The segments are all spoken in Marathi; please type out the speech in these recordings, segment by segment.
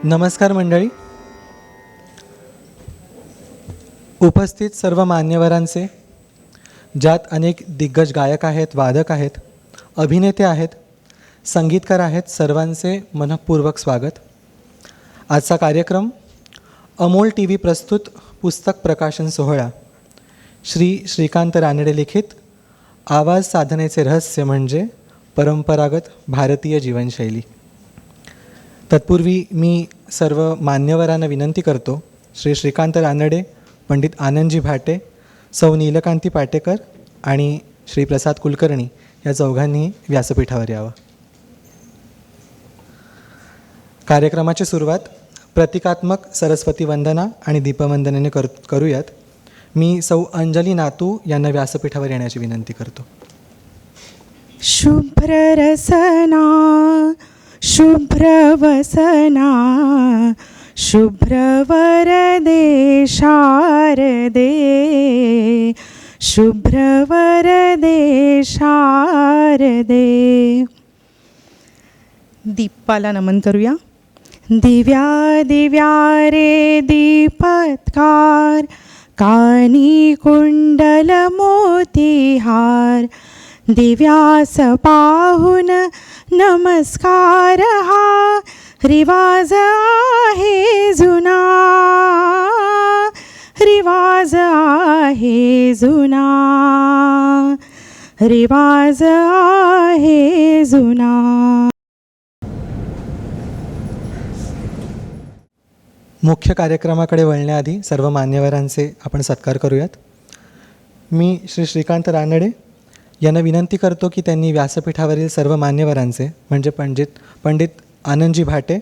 नमस्कार मंडळी. उपस्थित सर्व मान्यवरांचे, ज्यात अनेक दिग्गज गायक आहेत, वादक आहेत, अभिनेते आहेत, संगीतकार आहेत, सर्वांचे मनःपूर्वक स्वागत. आजचा कार्यक्रम अमोल TV प्रस्तुत पुस्तक प्रकाशन सोहळा श्री श्रीकांत रानडे लिखित आवाज साधनेचे रहस्य म्हणजे परंपरागत भारतीय जीवनशैली. तत्पूर्वी मी सर्व मान्यवरांना विनंती करतो, श्री श्रीकांत रानडे, पंडित आनंदजी भाटे, सौ नीलकांती पाटेकर आणि श्री प्रसाद कुलकर्णी या चौघांनी व्यासपीठावर यावं. कार्यक्रमाची सुरुवात प्रतिकात्मक सरस्वती वंदना आणि दीपवंदनेने करूयात. मी सौ अंजली नातू यांना व्यासपीठावर येण्याची विनंती करतो. शुभ्ररसना शुभ्रवसना शुभ्रवरदे शारदे शुभ्रवरदे शारदे. दीपाला नमन करूया. दिव्या दिव्या रे दीपत्कार, कानी कुंडल मोतीहार, दिव्यास पाहून नमस्कार हा रिवाज आहे जुना, रिवाज आहे जुना, रिवाज आहे जुना. मुख्य कार्यक्रमाकडे वळण्याआधी सर्व मान्यवरांचे आपण सत्कार करूयात. मी श्री श्रीकांत रानडे यांना विनंती करतो की त्यांनी व्यासपीठावरील सर्व मान्यवरांचे म्हणजे पंडित आनंदजी भाटे,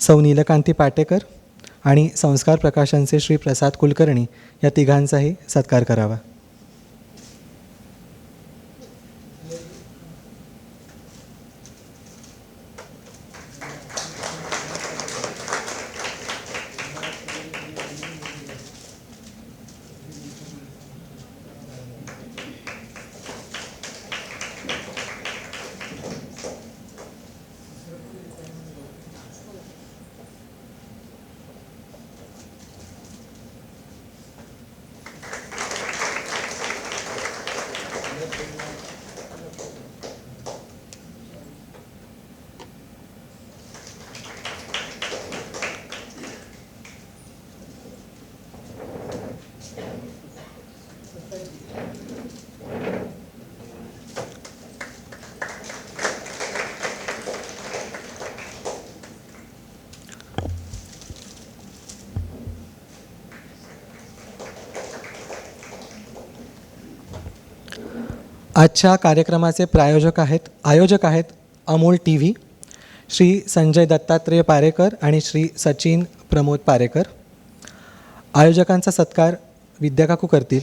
सौ नीलकांती पाटेकर आणि संस्कार प्रकाशनचे श्री प्रसाद कुलकर्णी या तिघांचाही सत्कार करावा. आजच्या कार्यक्रमाचे आयोजक आहेत अमोल TV, श्री संजय दत्तात्रेय पारेकर आणि श्री सचिन प्रमोद पारेकर. आयोजकांचा सत्कार विद्याकाकू करतील.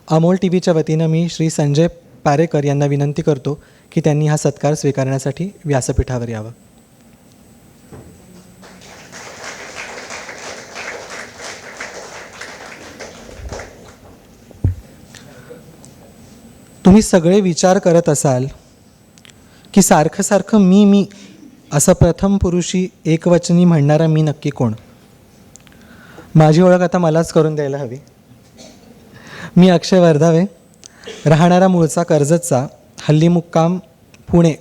अमोल TVच्या वतीनं मी श्री संजय पारेकर यांना विनंती करतो की त्यांनी हा सत्कार स्वीकारण्यासाठी व्यासपीठावर यावं. तुम्ही सगळे विचार करत असाल की सारखं सारखं मी असं प्रथम पुरुषी एकवचनी म्हणणारा मी नक्की कोण. माझी ओळख आता मलाच करून द्यायला हवी. मी अक्षय वर्धावे, राहणारा मूळचा कर्जतचा, हल्ली मुक्काम पुणे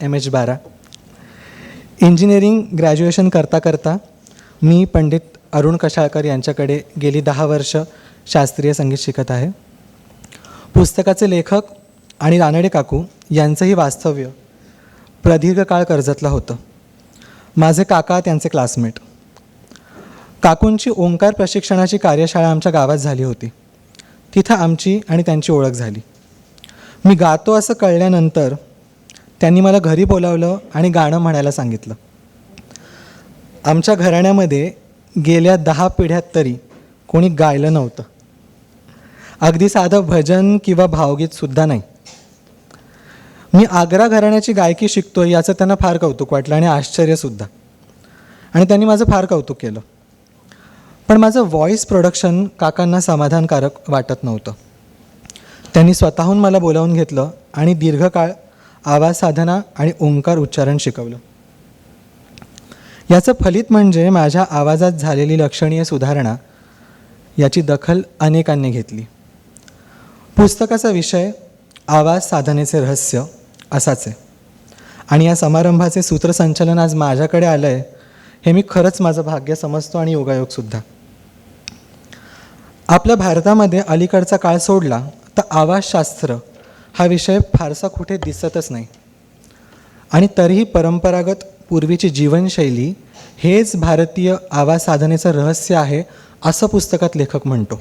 (MH12). इंजिनिअरिंग ग्रॅज्युएशन करता करता मी पंडित अरुण कशाळकर यांच्याकडे गेली 10 वर्ष शास्त्रीय संगीत शिकत आहे. पुस्तकाचे लेखक आणि रानडे काकू यांचंही वास्तव्य प्रदीर्घ काळ कर्जतला होतं. माझे काका त्यांचे क्लासमेट. काकूंची ओंकार प्रशिक्षणाची कार्यशाळा आमच्या गावात झाली होती. तिथं आमची आणि त्यांची ओळख झाली. मी गातो असं कळल्यानंतर त्यांनी मला घरी बोलावलं आणि गाणं म्हणायला सांगितलं. आमच्या घराण्यामध्ये गेल्या 10 पिढ्यात तरी कोणी गायलं नव्हतं. अगदी साधं भजन किंवा भावगीतसुद्धा नाही. मी आग्रा घराण्याची गायकी शिकतो याचं त्यांना फार कौतुक वाटलं आणि आश्चर्यसुद्धा, आणि त्यांनी माझं फार कौतुक केलं. पण माझं व्हॉईस प्रोडक्शन काकांना समाधानकारक वाटत नव्हतं. त्यांनी स्वतःहून मला बोलावून घेतलं आणि दीर्घकाळ आवाज साधना आणि ओंकार उच्चारण शिकवलं. याचं फलित म्हणजे माझ्या आवाजात झालेली लक्षणीय सुधारणा याची दखल अनेकांनी घेतली. पुस्तकाचा विषय आवाज साधनेचे रहस्य असाच आहे आणि या समारंभाचे सूत्रसंचालन आज माझ्याकडे आलं आहे हे मी खरंच माझं भाग्य समजतो आणि योगायोगसुद्धा. आपल्या भारतामध्ये अलीकडचा काळ सोडला तर आवाजशास्त्र हा विषय फारसा कुठे दिसतच नाही आणि तरीही परंपरागत पूर्वीची जीवनशैली हेच भारतीय आवाज साधनेचं रहस्य आहे असं पुस्तकात लेखक म्हणतो.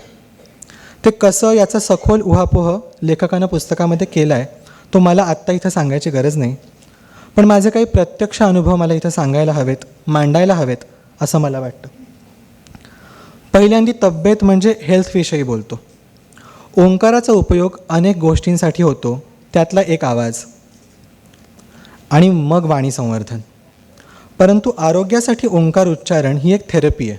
ते कसं याचा सखोल उहापोह लेखकानं पुस्तकामध्ये केला आहे तो मला आत्ता इथं सांगायची गरज नाही, पण माझे काही प्रत्यक्ष अनुभव मला इथं सांगायला हवेत, मांडायला हवेत असं मला वाटतं. पहिल्यांदी तब्येत म्हणजे हेल्थविषयी बोलतो. ओंकाराचा उपयोग अनेक गोष्टींसाठी होतो, त्यातला एक आवाज आणि मग वाणी संवर्धन. परंतु आरोग्यासाठी ओंकार उच्चारण ही एक थेरपी आहे.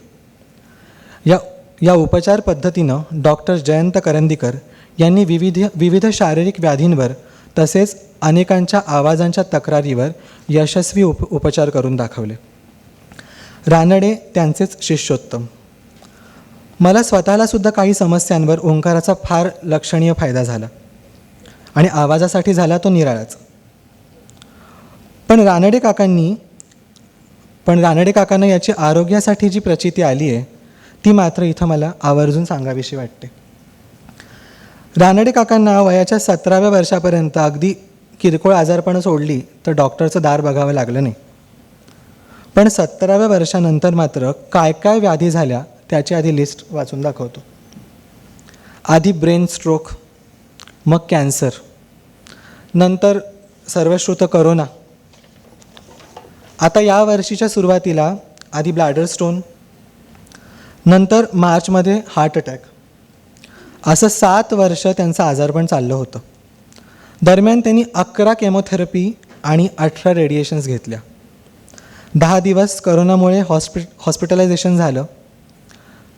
या उपचार पद्धतीनं डॉक्टर जयंत करंदीकर यांनी विविध शारीरिक व्याधींवर तसेच अनेकांच्या आवाजांच्या तक्रारीवर यशस्वी उपचार करून दाखवले. रानडे त्यांचेच शिष्योत्तम. मला स्वतःलासुद्धा काही समस्यांवर ओंकाराचा फार लक्षणीय फायदा झाला आणि आवाजासाठी झाला तो निराळाच. पण रानडे काकांना याची आरोग्यासाठी जी प्रचिती आली आहे ती मात्र इथं मला आवर्जून सांगावीशी वाटते. रानडे काकांना वयाच्या 17व्या वर्षापर्यंत अगदी किरकोळ आजारपणं सोडली तर डॉक्टरचं दार बघावं लागलं नाही. पण 17व्या वर्षानंतर मात्र काय काय व्याधी झाल्या त्याची आधी लिस्ट वाचून दाखवतो. आधी ब्रेन स्ट्रोक, मग कॅन्सर, नंतर सर्वश्रुत करोना, आता या वर्षीच्या सुरुवातीला आधी ब्लॅडर स्टोन, नंतर मार्चमध्ये हार्ट अटॅक. असं 7 वर्ष त्यांचं आजारपण चाललं होतं. दरम्यान त्यांनी 11 केमोथेरपी आणि 18 रेडिएशन्स घेतल्या. 10 दिवस करोनामुळे हॉस्पिटलायझेशन झालं,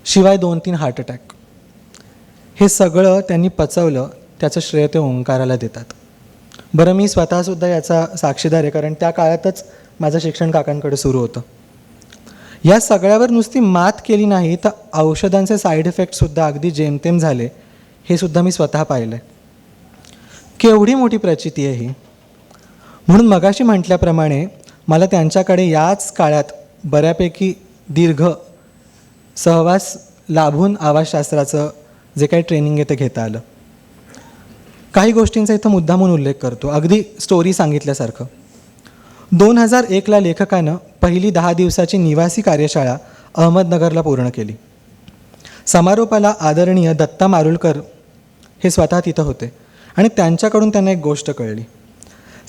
शिवाय 2-3 हार्ट अटॅक. हे सगळं त्यांनी पचवलं त्याचं श्रेय ते ओंकाराला देतात. बरं, मी स्वतःसुद्धा याचा साक्षीदार आहे, कारण त्या काळातच माझं शिक्षण काकांकडे सुरू होतं. या सगळ्यावर नुसती मात केली नाही तर औषधांचे साईड इफेक्टसुद्धा अगदी जेमतेम झाले हे सुद्धा मी स्वतः पाहिलं आहे. केवढी मोठी प्रचिती आहे ही. म्हणून मगाशी म्हटल्याप्रमाणे मला त्यांच्याकडे याच काळात बऱ्यापैकी दीर्घ सहवास लाभून आवाजशास्त्राचं जे काही ट्रेनिंग आहे ते घेता आलं. काही गोष्टींचा इथं मुद्दामून उल्लेख करतो, अगदी स्टोरी सांगितल्यासारखं. 2001ला लेखकानं पहिली 10 दिवसाची निवासी कार्यशाळा अहमदनगरला पूर्ण केली. समारोपाला आदरणीय दत्ता मारुलकर हे स्वतः तिथं होते आणि त्यांच्याकडून त्यांना एक गोष्ट कळली.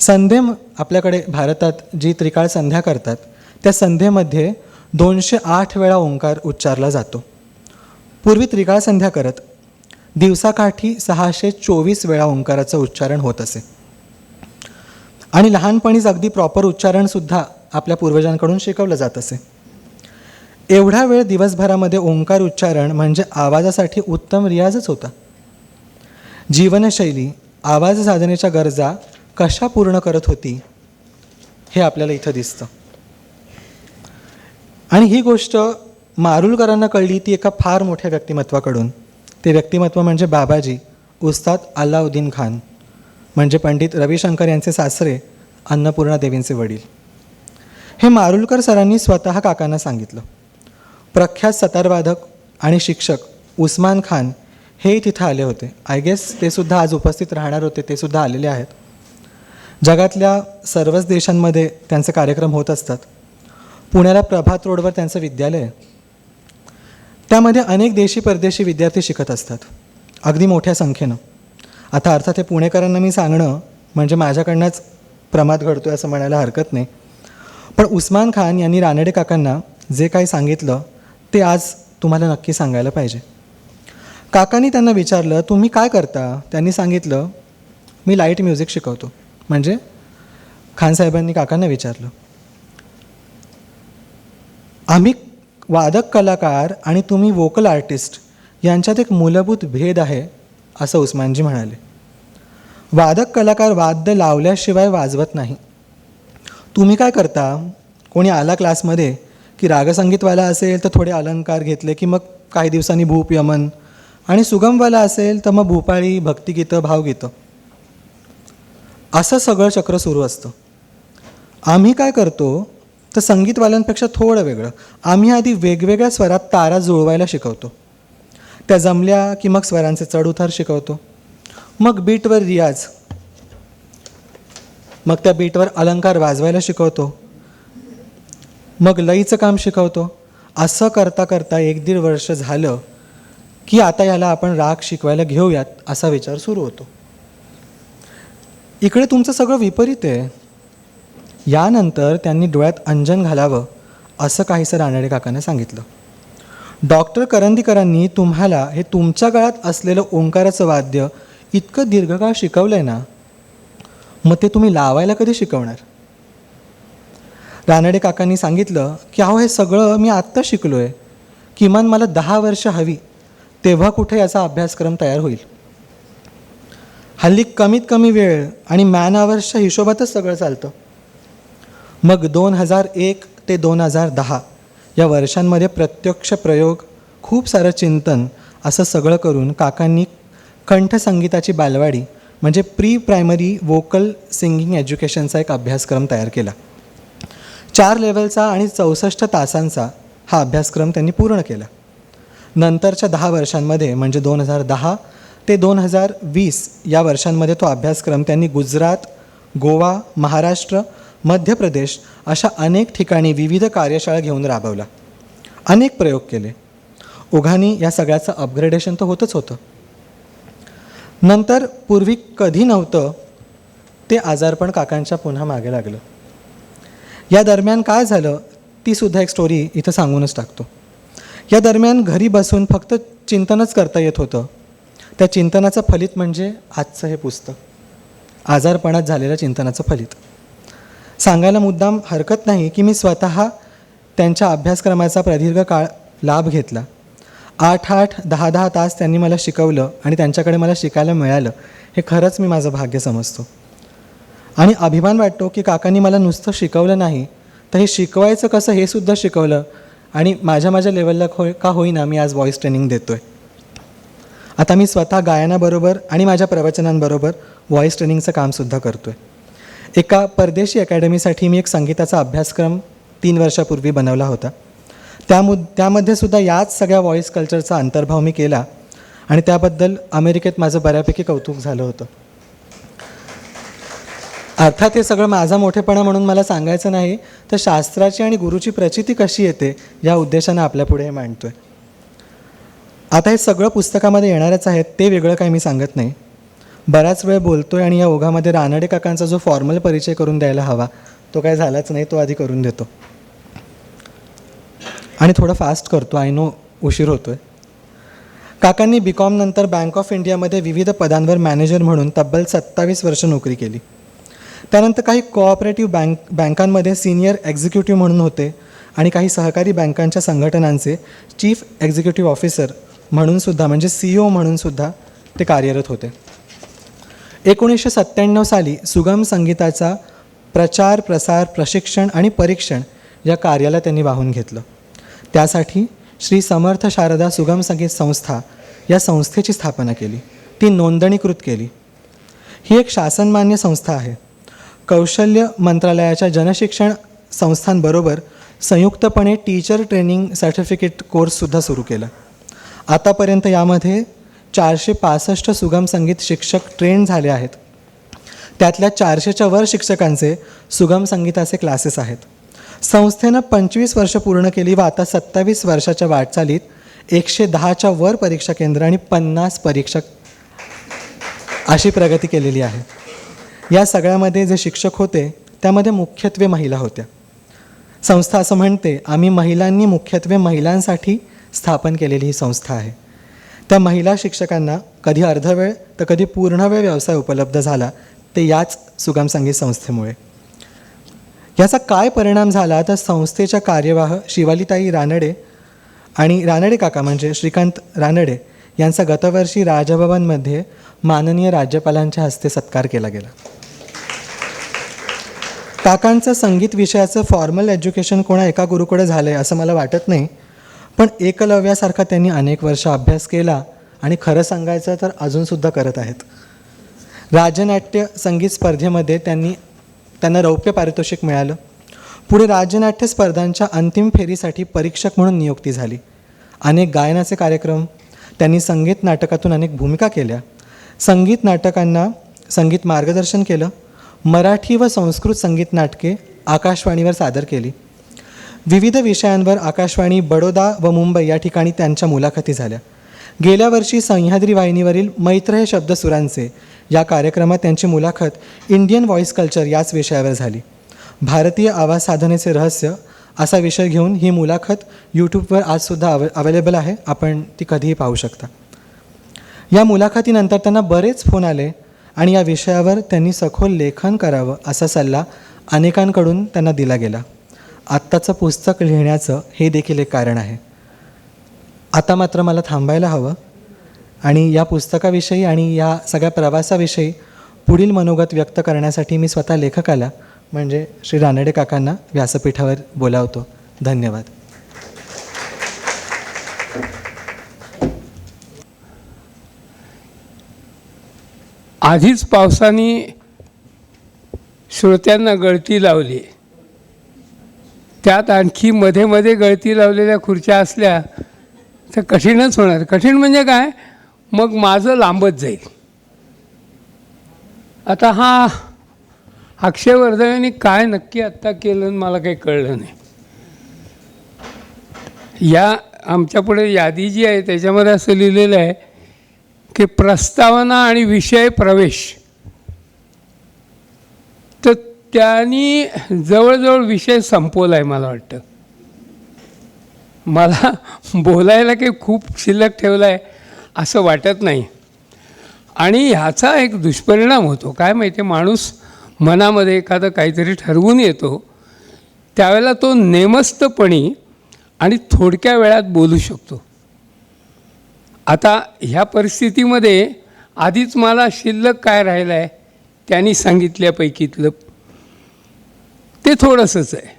संध्येम आपल्याकडे भारतात जी त्रिकाळ संध्या करतात त्या संध्येमध्ये 208 वेळा ओंकार उच्चारला जातो. पूर्वी त्रिकाळ संध्या करत दिवसाकाठी 624 वेळा ओंकाराचं उच्चारण होत असे आणि लहानपणीच अगदी प्रॉपर उच्चारणसुद्धा आपल्या पूर्वजांकडून शिकवलं जात असे. एवढा वेळ दिवसभरामध्ये ओंकार उच्चारण म्हणजे आवाजासाठी उत्तम रियाजच होता. जीवनशैली आवाज साधनेच्या गरजा कशा पूर्ण करत होती हे आपल्याला इथं दिसतं. आणि ही गोष्ट मारुलकरांना कळली ती एका फार मोठ्या व्यक्तिमत्वाकडून. ते व्यक्तिमत्व म्हणजे बाबाजी उस्ताद अल्लाउद्दीन खान, म्हणजे पंडित रविशंकर यांचे सासरे अन्नपूर्णा देवींचे वडील. हे मारुलकर सरांनी स्वतः काकांना सांगितलं. प्रख्यात सतारवादक आणि शिक्षक उस्मान खान हे तिथं आले होते. आय गेस ते सुद्धा आज उपस्थित राहणार होते, ते सुद्धा आलेले आहेत. जगातल्या सर्वच देशांमध्ये त्यांचे कार्यक्रम होत असतात. पुण्याला प्रभात रोडवर त्यांचं विद्यालय आहे. त्यामध्ये अनेक देशी परदेशी विद्यार्थी शिकत असतात, अगदी मोठ्या संख्येनं. आता अर्थात हे पुणेकरांना मी सांगणं म्हणजे माझ्याकडनंच प्रमाद घडतो आहे असं म्हणायला हरकत नाही. पण उस्मान खान यांनी रानडे काकांना जे काही सांगितलं ते आज तुम्हाला नक्की सांगायला पाहिजे. काकांनी त्यांना विचारलं, तुम्ही काय करता? त्यांनी सांगितलं, मी लाईट म्युझिक शिकवतो. म्हणजे खानसाहेबांनी काकांना विचारलं, आम्ही वादक कलाकार आणि तुम्ही वोकल आर्टिस्ट यांच्यात एक मूलभूत भेद आहे असं उस्मानजी म्हणाले. वादक कलाकार वाद्य लावल्याशिवाय वाजवत नाही. तुम्ही काय करता? कोणी आला क्लासमध्ये की रागसंगीतवाला असेल तर थोडे अलंकार घेतले की मग काही दिवसांनी भूप यमन, आणि सुगमवाला असेल तर मग भूपाळी, भक्तिगीतं, भावगीतं, असं सगळं चक्र सुरू असतं. आम्ही काय करतो तर संगीतवाल्यांपेक्षा थोडं वेगळं, आम्ही आधी वेगवेगळ्या स्वरात तारा जुळवायला शिकवतो. त्या जमल्या की मग स्वरांचे चढउतार शिकवतो, मग बीटवर रियाज, मग त्या बीटवर अलंकार वाजवायला शिकवतो, मग लईचं काम शिकवतो. असं करता करता 1-1.5 वर्ष झालं की आता याला आपण राग शिकवायला घेऊयात असा विचार सुरू होतो. इकडे तुमचं सगळं विपरीत आहे. यानंतर त्यांनी डोळ्यात अंजन घालावं असं काहीसं रानडे काकांना सांगितलं. डॉक्टर करंदीकरांनी तुम्हाला हे तुमच्या गळ्यात असलेलं ओंकाराचं वाद्य इतकं दीर्घकाळ शिकवलं आहे ना, मग ते तुम्ही लावायला कधी शिकवणार? रानडे काकांनी सांगितलं की अहो हे सगळं मी आत्ता शिकलो आहे, किमान मला 10 वर्ष हवी, तेव्हा कुठे याचा अभ्यासक्रम तयार होईल. हल्ली कमीत कमी वेळ आणि मॅन आवर्सच्या हिशोबातच सगळं चालतं. मग 2001 ते 2010 या वर्षांमध्ये प्रत्यक्ष प्रयोग, खूप सारं चिंतन, असं सगळं करून काकांनी कंठसंगीताची बालवाडी म्हणजे प्री प्रायमरी वोकल सिंगिंग एज्युकेशनचा एक अभ्यासक्रम तयार केला. 4 लेवलचा आणि 64 तासांचा हा अभ्यासक्रम त्यांनी पूर्ण केला. नंतरच्या 10 वर्षांमध्ये म्हणजे 2010 ते 2020 या वर्षांमध्ये तो अभ्यासक्रम त्यांनी गुजरात, गोवा, महाराष्ट्र, मध्य प्रदेश अशा अनेक ठिकाणी विविध कार्यशाळा घेऊन राबवला. अनेक प्रयोग केले. ओघाने या सगळ्याचं अपग्रेडेशन तर होतच होतं. नंतर पूर्वी कधी नव्हतं ते आजारपण काकांच्या पुन्हा मागे लागलं. या दरम्यान काय झालं ती सुद्धा एक स्टोरी इथं सांगूनच टाकतो. या दरम्यान घरी बसून फक्त चिंतनच करता येत होतं. त्या चिंतनाचं फलित म्हणजे आजचं हे पुस्तक, आजारपणात झालेल्या चिंतनाचं फलित. सांगायला मुद्दाम हरकत नाही की मी स्वतः त्यांच्या अभ्यासक्रमाचा प्रदीर्घ काळ लाभ घेतला. 8-8, 10-10 तास त्यांनी मला शिकवलं आणि त्यांच्याकडे मला शिकायला मिळालं, हे खरंच मी माझं भाग्य समजतो. आणि अभिमान वाटतो की काकांनी मला नुसतं शिकवलं नाही तर हे शिकवायचं कसं हे सुद्धा शिकवलं, आणि माझ्या लेवलला का होईना मी आज व्हॉईस ट्रेनिंग देतो आहे. आता मी स्वतः गायनाबरोबर आणि माझ्या प्रवचनांबरोबर व्हॉईस ट्रेनिंगचं कामसुद्धा करतो आहे. एका परदेशी अकॅडमीसाठी मी एक संगीताचा अभ्यासक्रम 3 वर्षापूर्वी बनवला होता. त्यामध्ये सुद्धा याच सगळ्या व्हॉईस कल्चरचा अंतर्भाव मी केला आणि त्याबद्दल अमेरिकेत माझं बऱ्यापैकी कौतुक झालं होतं. अर्थात हे सगळं माझा मोठेपणा म्हणून मला सांगायचं नाही, तर शास्त्राची आणि गुरुची प्रचिती कशी येते या उद्देशानं आपल्यापुढे हे मांडतो आहे. आता हे सगळं पुस्तकामध्ये येणारच आहेत, ते वेगळं काही मी सांगत नाही. बराच वेळ बोलतो आहे आणि या ओघामध्ये रानडे काकांचा जो फॉर्मल परिचय करून द्यायला हवा तो काय झालाच नाही, तो आधी करून देतो. आणि थोडं फास्ट करतो, आय नो उशीर होतो आहे. काकांनी BCom नंतर बँक ऑफ इंडियामध्ये विविध पदांवर मॅनेजर म्हणून तब्बल 27 वर्ष नोकरी केली. त्यानंतर काही कोऑपरेटिव्ह बँकांमध्ये सिनियर एक्झिक्युटिव्ह म्हणून होते आणि काही सहकारी बँकांच्या संघटनांचे चीफ एक्झिक्युटिव्ह ऑफिसर म्हणूनसुद्धा म्हणजे CEO म्हणूनसुद्धा ते कार्यरत होते. 1997 साली सुगम संगीताचा प्रचार, प्रसार, प्रशिक्षण आणि परीक्षण या कार्याला त्यांनी वाहून घेतलं. त्यासाठी श्री समर्थ शारदा सुगम संगीत संस्था या संस्थेची स्थापना केली, ती नोंदणीकृत केली. ही एक शासनमान्य संस्था आहे. कौशल्य मंत्रालयाच्या जनशिक्षण संस्थांबरोबर संयुक्तपणे टीचर ट्रेनिंग सर्टिफिकेट कोर्ससुद्धा सुरू केला. आतापर्यंत यामध्ये 465 सुगम संगीत शिक्षक ट्रेन झाले आहेत. त्यातल्या 400च्या वर शिक्षकांचे सुगम संगीताचे क्लासेस आहेत. संस्थेनं 25 वर्ष पूर्ण केली व आता 27 वर्षाच्या वाटचालीत 110च्या वर परीक्षा केंद्र आणि 50 परीक्षक अशी प्रगती केलेली आहे. या सगळ्यामध्ये जे शिक्षक होते त्यामध्ये मुख्यत्वे महिला होत्या. संस्था असं म्हणते, आम्ही महिलांनी मुख्यत्वे महिलांसाठी स्थापन केलेली ही संस्था आहे. त्या महिला शिक्षकांना कधी अर्धवेळ तर कधी पूर्णवेळ व्यवसाय उपलब्ध झाला ते याच सुगम संगीत संस्थेमुळे. याचा काय परिणाम झाला तर संस्थेच्या कार्यवाह शिवालीताई रानडे आणि रानडे काका म्हणजे श्रीकांत रानडे यांचा गतवर्षी राजभवनमध्ये माननीय राज्यपालांच्या हस्ते सत्कार केला गेला. काकांचं संगीत विषयाचं फॉर्मल एज्युकेशन कोणा एका गुरुकडे झालं आहे असं मला वाटत नाही, पण एकलव्यासारखा त्यांनी अनेक वर्ष अभ्यास केला आणि खरं सांगायचं तर अजूनसुद्धा करत आहेत. राज्यनाट्य संगीत स्पर्धेमध्ये त्यांना रौप्य पारितोषिक मिळालं. पुढे राज्यनाट्य स्पर्धांच्या अंतिम फेरीसाठी परीक्षक म्हणून नियुक्ती झाली. अनेक गायनाचे कार्यक्रम, त्यांनी संगीत नाटकातून अनेक भूमिका केल्या. संगीत नाटकांना संगीत मार्गदर्शन केलं. मराठी व संस्कृत संगीत नाटके आकाशवाणीवर सादर केली. विविध विषयांवर आकाशवाणी बडोदा व मुंबई या ठिकाणी त्यांच्या मुलाखती झाल्या. गेल्या वर्षी सह्याद्री वाहिनीवरील मैत्र हे शब्दसुरांचे या कार्यक्रमात त्यांची मुलाखत इंडियन व्हॉइस कल्चर याच विषयावर झाली. भारतीय आवाज साधनेचे रहस्य असा विषय घेऊन ही मुलाखत यूट्यूबवर आजसुद्धा अवेलेबल आहे, आपण ती कधीही पाहू शकता. या मुलाखतीनंतर त्यांना बरेच फोन आले आणि या विषयावर त्यांनी सखोल लेखन करावं असा सल्ला अनेकांकडून त्यांना दिला गेला. आत्ताचं पुस्तक लिहिण्याचं हे देखील एक कारण आहे. आता मात्र मला थांबायला हवं आणि या पुस्तकाविषयी आणि या सगळ्या प्रवासाविषयी पुढील मनोगत व्यक्त करण्यासाठी मी स्वतः लेखकाला म्हणजे श्री रानडे काकांना व्यासपीठावर बोलावतो. धन्यवाद. आधीच पावसाने श्रोत्यांना गळती लावली, त्यात आणखी मध्ये मध्ये गळती लावलेल्या खुर्च्या असल्या तर कठीणच होणार. कठीण म्हणजे काय, मग माझं लांबत जाईल. आता हा अक्षय वर्धनाने काय नक्की आत्ता केलं मला काही कळलं नाही. या आमच्यापुढे यादी जी आहे त्याच्यामध्ये असं लिहिलेलं आहे की प्रस्तावना आणि विषय प्रवेश. तर त्यांनी जवळजवळ विषय संपवला आहे मला वाटतं. मला बोलायला काही खूप शिल्लक ठेवला आहे असं वाटत नाही. आणि ह्याचा एक दुष्परिणाम होतो काय माहिती आहे, माणूस मनामध्ये एखादं काहीतरी ठरवून येतो त्यावेळेला तो नेमस्तपणी आणि थोडक्या वेळात बोलू शकतो. आता ह्या परिस्थितीमध्ये आधीच मला शिल्लक काय राहिलं आहे त्यांनी सांगितल्यापैकीतलं ते थोडंसंच आहे.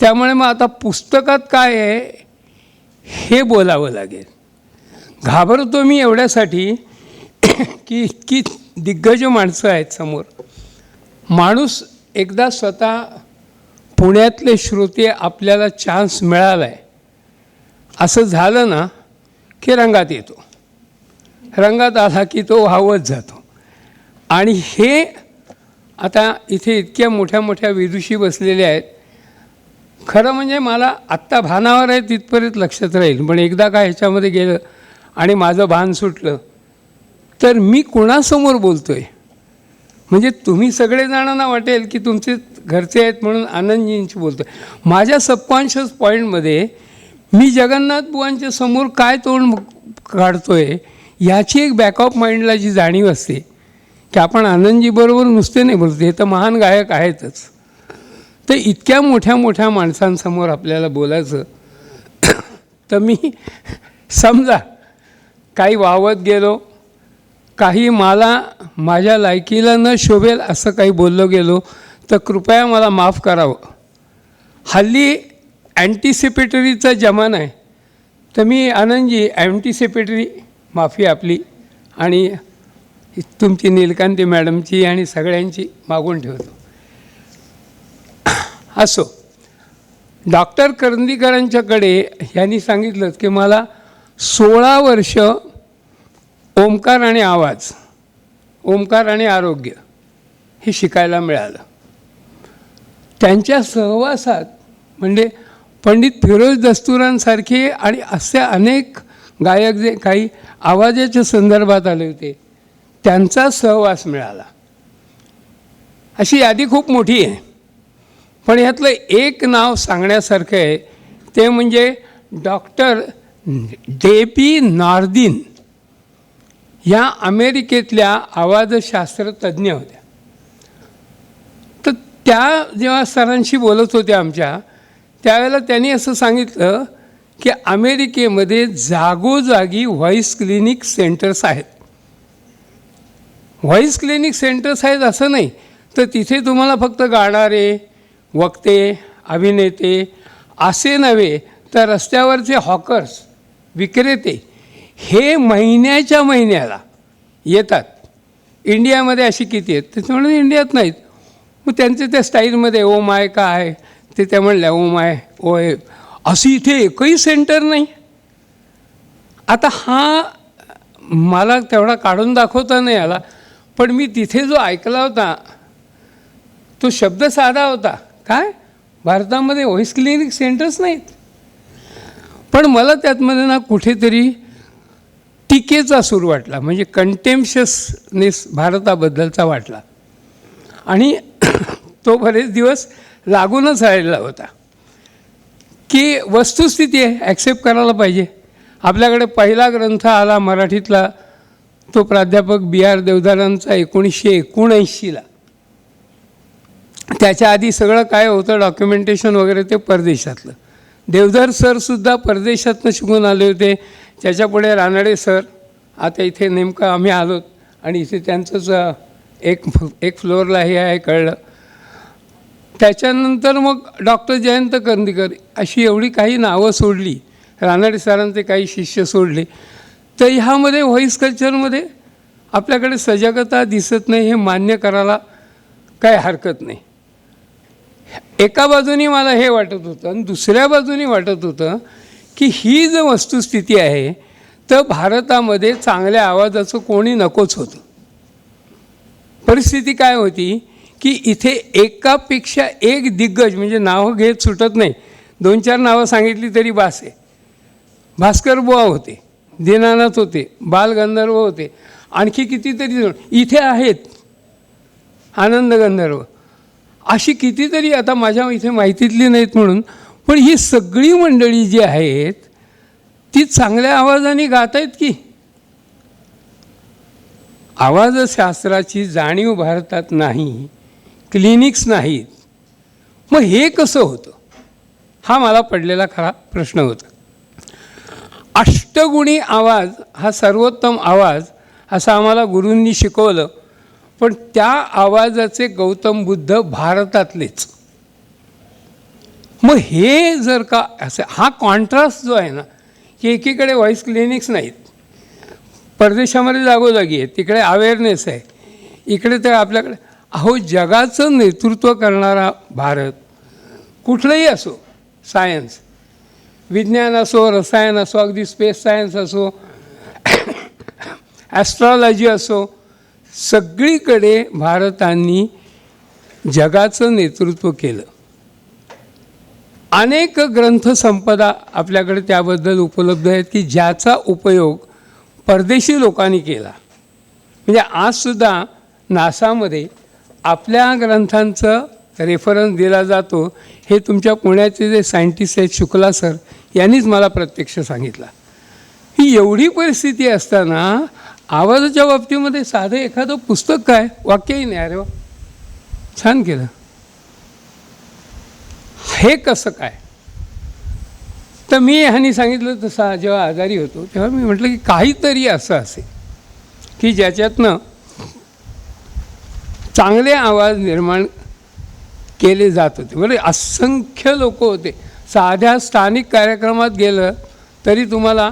त्यामुळे मग आता पुस्तकात काय आहे हे बोलावं लागेल. घाबरतो मी एवढ्यासाठी की इतकी दिग्गज माणसं आहेत समोर. माणूस एकदा स्वतः पुण्यातले श्रोते आपल्याला चान्स मिळाला आहे असं झालं ना की रंगात येतो. रंगात आला की तो वाहवत जातो. आणि हे आता इथे इतक्या मोठ्या मोठ्या विदुषी बसलेल्या आहेत. खरं म्हणजे मला आत्ता भानावर आहे तिथपर्यंत लक्षात राहील, पण एकदा का ह्याच्यामध्ये गेलं आणि माझं भान सुटलं तर मी कुणासमोर बोलतो आहे. म्हणजे तुम्ही सगळेजणांना वाटेल की तुमचे घरचे आहेत म्हणून आनंदजींची बोलतो आहे. माझ्या सबकॉन्शियस पॉईंटमध्ये मी जगन्नाथ बुवांच्या समोर काय तोंड काढतो आहे याची एक बॅकअप माइंडला जी जाणीव असते की आपण आनंदजीबरोबर नुसते नाही बोलतो, हे तर महान गायक आहेतच. तर इतक्या मोठ्या मोठ्या माणसांसमोर आपल्याला बोलायचं तर मी समजा काही वावत गेलो, काही मला माझ्या लायकीला न शोभेल असं काही बोललो गेलो तर कृपया मला माफ करावं. हल्ली अँटिसिपेटरीचा जमाना आहे. तर मी आनंदजी अँटिसिपेटरी माफी आपली आणि तुमची नीलकांती मॅडमची आणि सगळ्यांची मागून ठेवतो. असो, डॉक्टर करंदीकरांच्याकडे यांनी सांगितलं की मला 16 वर्ष ओंकार आणि आवाज, ओंकार आणि आरोग्य हे शिकायला मिळालं. त्यांच्या सहवासात म्हणजे पंडित फिरोज दस्तुरांसारखे आणि असे अनेक गायक जे काही आवाजाच्या संदर्भात आले होते त्यांचा सहवास मिळाला. अशी यादी खूप मोठी आहे, पण यातलं एक नाव सांगण्यासारखं आहे ते म्हणजे डॉक्टर डेबी नॉर्दिन या अमेरिकेतल्या आवाजशास्त्र तज्ज्ञ होत्या. तर त्या जेव्हा सरांशी बोलत होत्या आमच्या त्यावेळेला त्यांनी असं सांगितलं की अमेरिकेमध्ये जागोजागी व्हॉईस क्लिनिक सेंटर्स आहेत. व्हॉईस क्लिनिक सेंटर्स आहेत असं नाही, तर तिथे तुम्हाला फक्त गाणारे, वक्ते, अभिनेते असे नव्हे तर रस्त्यावरचे हॉकर्स, विक्रेते हे महिन्याच्या महिन्याला येतात. इंडियामध्ये अशी किती आहेत? त्याच्यामुळे इंडियात नाहीत. मग त्यांचे त्या स्टाईलमध्ये ओ माय काय ते त्या म्हणल्या ओ माय ओ ए, अशी इथे एकही सेंटर नाही. आता हा मला तेवढा काढून दाखवता नाही आला, पण मी तिथे जो ऐकला होता तो शब्द साधा होता. काय भारतामध्ये व्हॉइस क्लिनिक सेंटर्स नाहीत. पण मला त्यातमध्ये ना कुठेतरी टीकेचा सूर वाटला, म्हणजे कंटेम्पशसनेस भारताबद्दलचा वाटला. आणि तो बरेच दिवस लागूनच राहिलेला होता की वस्तुस्थिती आहे, ॲक्सेप्ट करायला पाहिजे. आपल्याकडे पहिला ग्रंथ आला मराठीतला तो प्राध्यापक B.R. देवधरांचा 1979ला. त्याच्या आधी सगळं काय होतं डॉक्युमेंटेशन वगैरे ते परदेशातलं. देवधर सरसुद्धा परदेशातनं शिकून आले होते. त्याच्यापुढे रानडे सर. आता इथे नेमकं आम्ही आलोत आणि इथे त्यांचंच एक फ्लोअरला हे आहे कळलं. त्याच्यानंतर मग डॉक्टर जयंत करंदीकर अशी एवढी काही नावं सोडली, रानडे सरांचे काही शिष्य सोडले, तर ह्यामध्ये व्हॉइस कल्चरमध्ये आपल्याकडे सजगता दिसत नाही हे मान्य करायला काय हरकत नाही. एका बाजूनी मला हे वाटत होतं आणि दुसऱ्या बाजूनी वाटत होतं की ही जर वस्तुस्थिती आहे तर भारतामध्ये चांगल्या आवाजाचं कोणी नकोच होतं. परिस्थिती काय होती की इथे एकापेक्षा एक दिग्गज, म्हणजे नावं घेत सुटत नाही, 2-4 नावं सांगितली तरी बास आहे. भास्कर बुवा होते, दीनानाथ होते, बालगंधर्व होते, आणखी कितीतरी इथे आहेत, आनंद गंधर्व, अशी कितीतरी आता माझ्या इथे माहितीतली नाहीत म्हणून. पण ही सगळी मंडळी जी आहेत ती चांगल्या आवाजाने गात आहेत की. आवाजशास्त्राची जाणीव भारतात नाही, क्लिनिक्स नाहीत. मग हे कसं होतं हा मला पडलेला खरा प्रश्न होता. अष्टगुणी आवाज हा सर्वोत्तम आवाज असं आम्हाला गुरूंनी शिकवलं, पण त्या आवाजाचे गौतम बुद्ध भारतातलेच. मग हे जर का असं हा कॉन्ट्रास्ट जो आहे ना की एकीकडे व्हॉइस क्लिनिक्स नाहीत, परदेशामध्ये जागोजागी आहे, तिकडे अवेअरनेस आहे, इकडे तर आपल्याकडे अहो जगाचं नेतृत्व करणारा भारत, कुठलंही असो, सायन्स, विज्ञान असो, रसायन असो, अगदी स्पेस सायन्स असो, ॲस्ट्रॉलॉजी असो, सगळीकडे भारताने जगाचं नेतृत्व केलं. अनेक ग्रंथसंपदा आपल्याकडे त्याबद्दल उपलब्ध आहेत की ज्याचा उपयोग परदेशी लोकांनी केला. म्हणजे आजसुद्धा नासामध्ये आपल्या ग्रंथांचं रेफरन्स दिला जातो. हे तुमच्या पुण्याचे जे सायंटिस्ट आहेत शुक्ला सर यांनीच मला प्रत्यक्ष सांगितलं. ही एवढी परिस्थिती असताना आवाजाच्या बाबतीमध्ये साधं एखादं पुस्तक काय, वाक्यही नाही. अरे वा, छान केलं. हे कसं काय? तर मी ह्यांनी सांगितलं तसं जेव्हा आजारी होतो तेव्हा मी म्हटलं की काहीतरी असं असेल की ज्याच्यातनं चांगले आवाज निर्माण केले जात होते. म्हणजे असंख्य लोक होते. साध्या स्थानिक कार्यक्रमात गेलं तरी तुम्हाला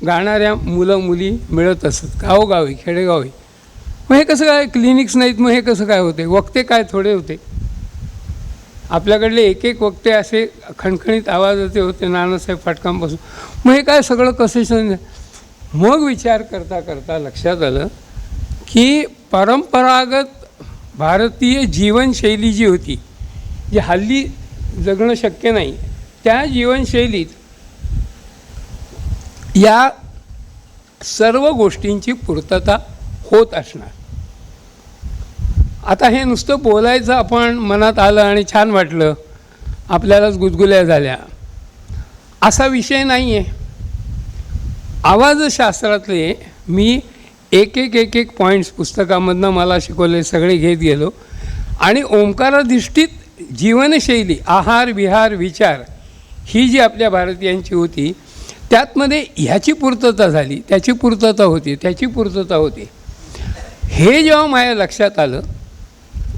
गाणाऱ्या मुलं मुली मिळत असत, गावोगावी, खेडेगावी. मग हे कसं काय? क्लिनिक्स नाहीत, मग हे कसं काय होते? वक्ते काय थोडे होते? आपल्याकडले एक एक वक्ते असे खणखणीत आवाजाचे होते, नानासाहेब फाटकांपासून. मग हे काय सगळं कसं? मग विचार करता करता लक्षात आलं की परंपरागत भारतीय जीवनशैली जी होती, जी हल्ली जगणं शक्य नाही, त्या जीवनशैलीत या सर्व गोष्टींची पूर्तता होत असणार. आता हे नुसतं बोलायचं आपण मनात आलं आणि छान वाटलं, आपल्यालाच गुदगुल्या झाल्या, असा विषय नाही आहे. आवाजशास्त्रातले मी एक एक पॉईंट्स पुस्तकामधनं मला शिकवले सगळे घेत गेलो आणि ओंकाराधिष्ठित जीवनशैली, आहार विहार विचार ही जी आपल्या भारतीयांची होती त्यातमध्ये ह्याची पूर्तता झाली, त्याची पूर्तता होती, त्याची पूर्तता होती. हे जेव्हा माझ्या लक्षात आलं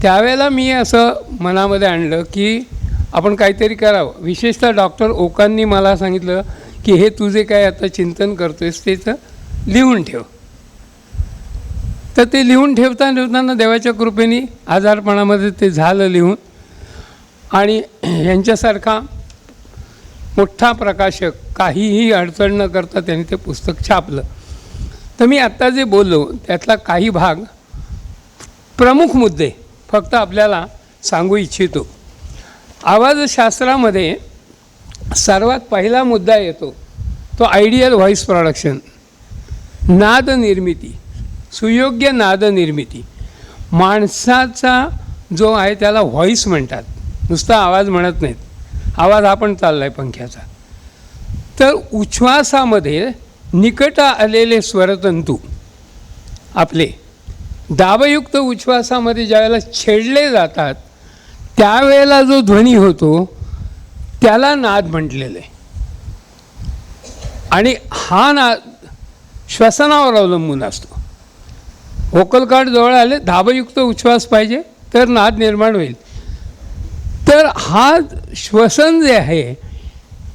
त्यावेळेला मी असं मनामध्ये आणलं की आपण काहीतरी करावं. विशेषतः डॉक्टर ओकांनी मला सांगितलं की हे तुझे काय आता चिंतन करतोयस त्याचं लिहून ठेव. तर ते लिहून ठेवताना देवाच्या कृपेने आजारपणामध्ये ते झालं लिहून. आणि यांच्यासारखा मोठा प्रकाशक काहीही अडचण न करता त्यांनी ते पुस्तक छापलं. तर मी आत्ता जे बोललो त्यातला काही भाग प्रमुख मुद्दे फक्त आपल्याला सांगू इच्छितो. आवाजशास्त्रामध्ये सर्वात पहिला मुद्दा येतो तो आयडियल व्हॉईस प्रोडक्शन, नाद निर्मिती, सुयोग्य नाद निर्मिती. माणसाचा जो आहे त्याला व्हॉईस म्हणतात, नुसता आवाज म्हणत नाहीत. आवाज हा पण चालला आहे पंख्याचा. तर उच्छ्वासामध्ये निकट आलेले स्वरतंतू आपले दाबयुक्त उच्छ्वासामध्ये ज्यावेळेला छेडले जातात त्यावेळेला जो ध्वनी होतो त्याला नाद म्हटलेलं आहे. आणि हा नाद श्वसनावर अवलंबून असतो. व्होकल कॉर्ड जवळ आले, दाबयुक्त उच्छ्वास पाहिजे तर नाद निर्माण होईल. तर हा श्वसन जे आहे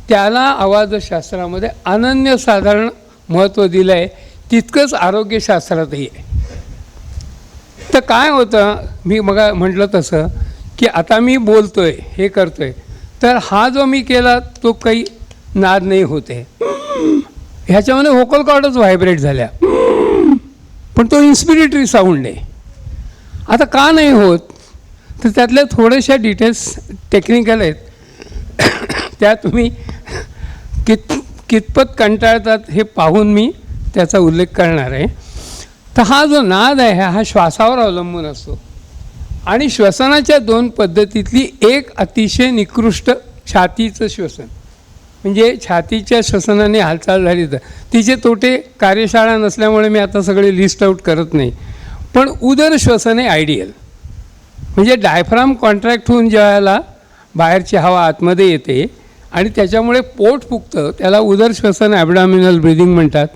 त्याला आवाजशास्त्रामध्ये अनन्यसाधारण महत्त्व दिलं आहे. तितकंच आरोग्यशास्त्रातही आहे. तर काय होतं, मी मग म्हटलं तसं की आता मी बोलतो आहे, हे करतो आहे, तर हा जो मी केला तो काही नाद नाही होते. ह्याच्यामध्ये व्होकल कॉर्डच व्हायब्रेट झाल्या, पण तो इन्स्पिरेटरी साऊंड आहे. आता का नाही होत, तर त्यातल्या थोड्याशा डिटेल्स टेक्निकल आहेत. त्या तुम्ही कितपत कंटाळतात हे पाहून मी त्याचा उल्लेख करणार आहे. तर हा जो नाद आहे हा श्वासावर अवलंबून असतो. आणि श्वसनाच्या दोन पद्धतीतली एक अतिशय निकृष्ट छातीचं श्वसन, म्हणजे छातीच्या श्वसनाने हालचाल झाली तर तिचे तोटे कार्यशाळा नसल्यामुळे मी आता सगळे लिस्ट आऊट करत नाही. पण उदर श्वसन आहे आयडियल. म्हणजे डायफ्राम कॉन्ट्रॅक्ट होऊन ज्यावेळेला बाहेरची हवा आतमध्ये येते आणि त्याच्यामुळे पोट फुगतं, त्याला उदर श्वसन ॲबडॉमिनल ब्रिदिंग म्हणतात.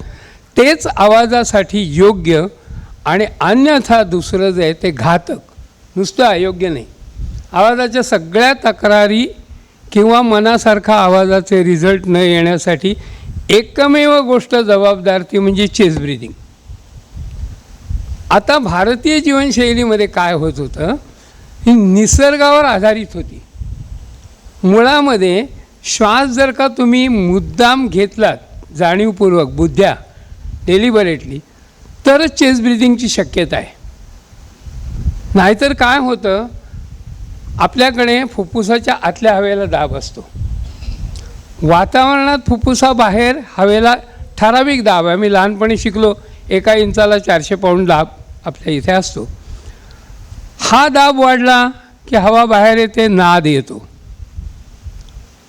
तेच आवाजासाठी योग्य. आणि अन्यथा दुसरं जे आहे ते घातक, नुसतं अयोग्य नाही. आवाजाच्या सगळ्या तक्रारी किंवा मनासारखा आवाजाचे रिझल्ट न येण्यासाठी एकमेव गोष्ट जबाबदार ती म्हणजे चेस्ट ब्रिदिंग. आता भारतीय जीवनशैलीमध्ये काय होत होतं, ही निसर्गावर आधारित होती. मुळामध्ये श्वास जर का तुम्ही मुद्दाम घेतलात जाणीवपूर्वक, बुद्ध्या, डेलिबरेटली, तरच चेस्ट ब्रिदिंगची शक्यता आहे. नाहीतर काय होतं, आपल्याकडे फुफ्फुसाच्या आतल्या हवेला दाब असतो. वातावरणात फुफ्फुसाबाहेर हवेला ठराविक दाब आहे. आम्ही लहानपणी शिकलो 1 इंचाला 400 पाऊंड दाब आपल्या इथे असतो. हा दाब वाढला की हवा बाहेर येते, नाद येतो.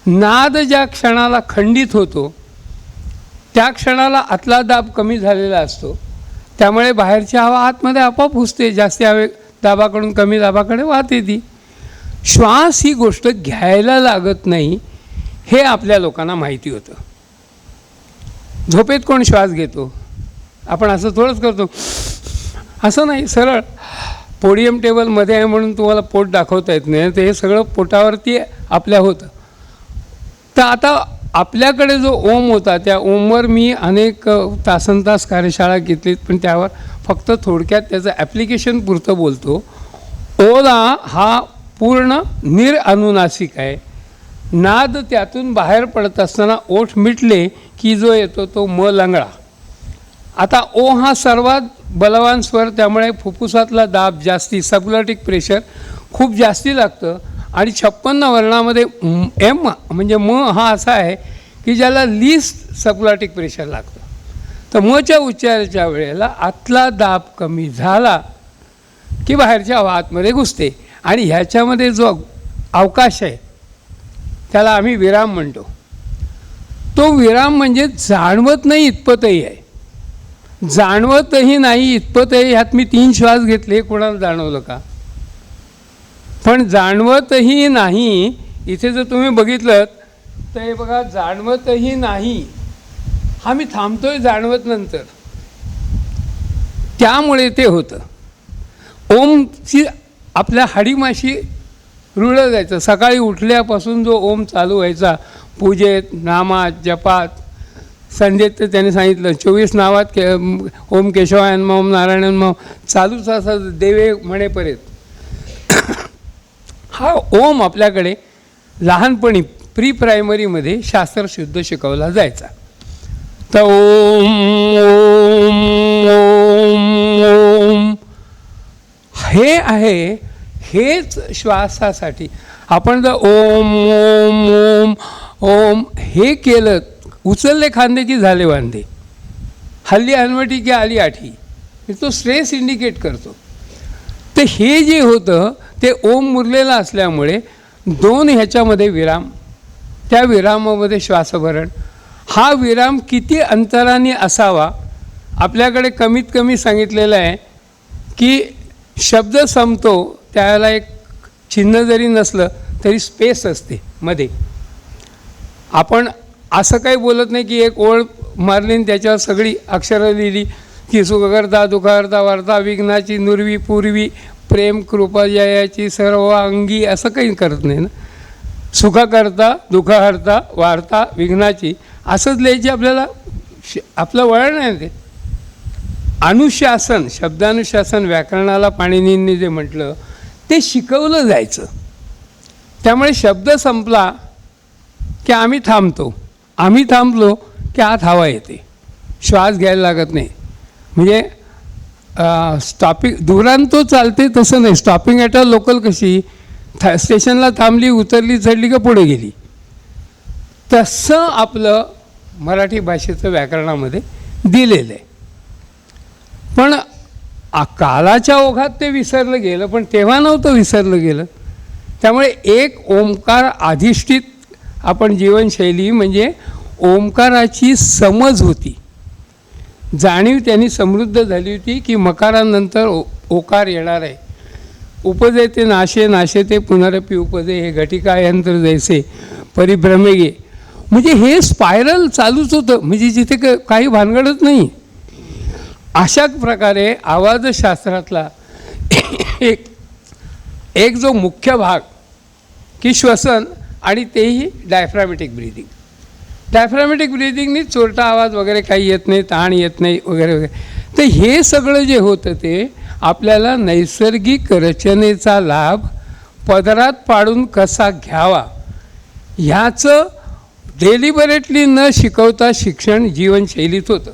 नाद ज्या क्षणाला खंडित होतो त्या क्षणाला आतला दाब कमी झालेला असतो. त्यामुळे बाहेरची हवा आतमध्ये आपोआप घुसते, जास्ती हवे दाबाकडून कमी दाबाकडे वाहते ती. श्वास ही गोष्ट घ्यायला लागत नाही हे आपल्या लोकांना माहिती होतं. झोपेत कोण श्वास घेतो, आपण असं थोडंच करतो, असं नाही, सरळ पोडियम टेबलमध्ये आहे म्हणून तुम्हाला पोट दाखवता येत नाही, तर हे सगळं पोटावरती आपल्या होतं. तर आता आपल्याकडे जो ओम होता त्या ओमवर मी अनेक तासनतास कार्यशाळा घेतलीत, पण त्यावर फक्त थोडक्यात त्याचं ॲप्लिकेशन पुरतं बोलतो. ओला हा पूर्ण निरअनुनासिक आहे. नाद त्यातून बाहेर पडत असताना ओठ मिटले की जो येतो तो म लंगडा. आता ओ हा सर्वात बलवान स्वर, त्यामुळे फुफ्फुसातला दाब जास्ती, सबग्लॉटिक प्रेशर खूप जास्ती लागतं. आणि 56 वर्णामध्ये एम म्हणजे म हा असा आहे की ज्याला लिस्ट सबग्लॉटिक प्रेशर लागतं. तर मच्या उच्चाराच्या वेळेला आतला दाब कमी झाला की बाहेरच्या हवा आतमध्ये घुसते. आणि ह्याच्यामध्ये जो अवकाश आहे त्याला आम्ही विराम म्हणतो. तो विराम म्हणजे जाणवत नाही इतपतही आहे, जाणवतही नाही इतपतही. ह्यात मी 3 श्वास घेतले, हे कोणाला जाणवलं का? पण जाणवतही नाही. इथे जर तुम्ही बघितलं तर हे बघा, जाणवतही नाही, हा मी थांबतोय जाणवत नंतर, त्यामुळे ते होतं. ओमची आपल्या हाडीमाशी रुळलं जायचं. सकाळी उठल्यापासून जो ओम चालू व्हायचा पूजेत, नामात, जपात, संध्येत तर त्याने सांगितलं 24 नावात ओम केशवाय नमः, ओम नारायण नमः चालूच असं देवे म्हणेपर्यंत. हा ओम आपल्याकडे लहानपणी प्री प्रायमरीमध्ये शास्त्रशुद्ध शिकवला जायचा. तर ओम ओम ओम ओम हे आहे. हेच श्वासासाठी आपण जर ओम ओम ओम ओम हे केलं, उचलले खांदे की झाले वांदे, हल्ली हनवटी की आली आठी, तो स्ट्रेस इंडिकेट करतो. तर हे जे होतं ते ओम मुरलेला असल्यामुळे 2 ह्याच्यामध्ये विराम, त्या विरामामध्ये श्वासभरण. हा विराम किती अंतराने असावा आपल्याकडे कमीत कमी सांगितलेलं आहे की शब्द संपतो त्याला एक चिन्ह जरी नसलं तरी स्पेस असते मध्ये. आपण असं काही बोलत नाही की एक ओळ मारली आणि त्याच्यावर सगळी अक्षरं लिहिली की सुखकर्ता दुःखहर्ता वार्ता विघ्नाची नुरवी पूर्वी प्रेम कृपा जयाची सर्व अंगी, असं काही करत नाही ना. सुखकर्ता दुःखहर्ता वार्ता विघ्नाची असंच लिहायची आपल्याला, आपलं वळण आहे ते. अनुशासन, शब्दानुशासन, व्याकरणाला पाणिनींनी जे म्हटलं ते शिकवलं जायचं. त्यामुळे शब्द संपला की आम्ही थांबतो, आम्ही थांबलो की आत हवा येते, श्वास घ्यायला लागत नाही. म्हणजे स्टॉपिंग दुरांतो चालते तसं नाही. स्टॉपिंग ॲट अ लोकल कशी स्टेशनला थांबली, उतरली, चढली का पुढे गेली, तसं आपलं मराठी भाषेचं व्याकरणामध्ये दिलेलं आहे. पण कालाच्या ओघात ते विसरलं गेलं, पण तेव्हा नव्हतं विसरलं गेलं. त्यामुळे एक ओंकार अधिष्ठित आपण जीवनशैली म्हणजे ओंकाराची समज होती, जाणीव त्यांनी समृद्ध झाली होती की मकारानंतर ओकार येणार आहे. उपजे ते नाशे, नाशे ते पुनरपी उपजे, हे घटिका यंत्र जैसे परिभ्रमे गे. म्हणजे हे स्पायरल चालूच होतं, म्हणजे जिथे काही भानगडच नाही. अशा प्रकारे आवाजशास्त्रातला एक जो मुख्य भाग की श्वसन, आणि तेही डायफ्रॅमॅटिक ब्रीदिंग. डायफ्रॅमॅटिक ब्रीदिंगनी चोरटा आवाज वगैरे काही येत नाही, ताण येत नाही वगैरे वगैरे. तर हे सगळं जे होतं ते आपल्याला नैसर्गिक रचनेचा लाभ पदरात पाडून कसा घ्यावा ह्याचं डेलिबरेटली न शिकवता शिक्षण जीवनशैलीत होतं.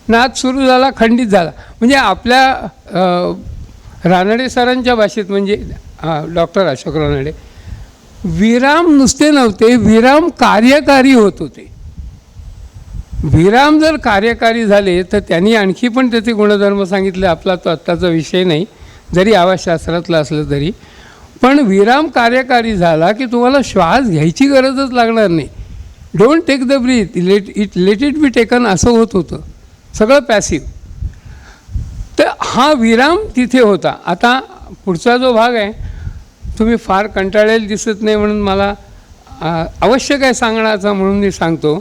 नाद सुरू झाला, खंडित झाला. म्हणजे आपल्या रानडे सरांच्या भाषेत म्हणजे डॉक्टर अशोक रानडे, विराम नुसते नव्हते, विराम कार्यकारी होत होते. विराम जर कार्यकारी झाले तर त्यांनी आणखी पण त्याचे गुणधर्म सांगितले. आपला तो आत्ताचा विषय नाही, जरी आवाजशास्त्रातला असलं तरी. पण विराम कार्यकारी झाला की तुम्हाला श्वास घ्यायची गरजच लागणार नाही. Don't take the breath, let it be taken, असं होत होतं. सगळं पॅसिव्ह. तर हा विराम तिथे होता. आता पुढचा जो भाग आहे, तुम्ही फार कंटाळलेलं दिसत नाही म्हणून मला आवश्यक आहे सांगण्याचा, म्हणून मी सांगतो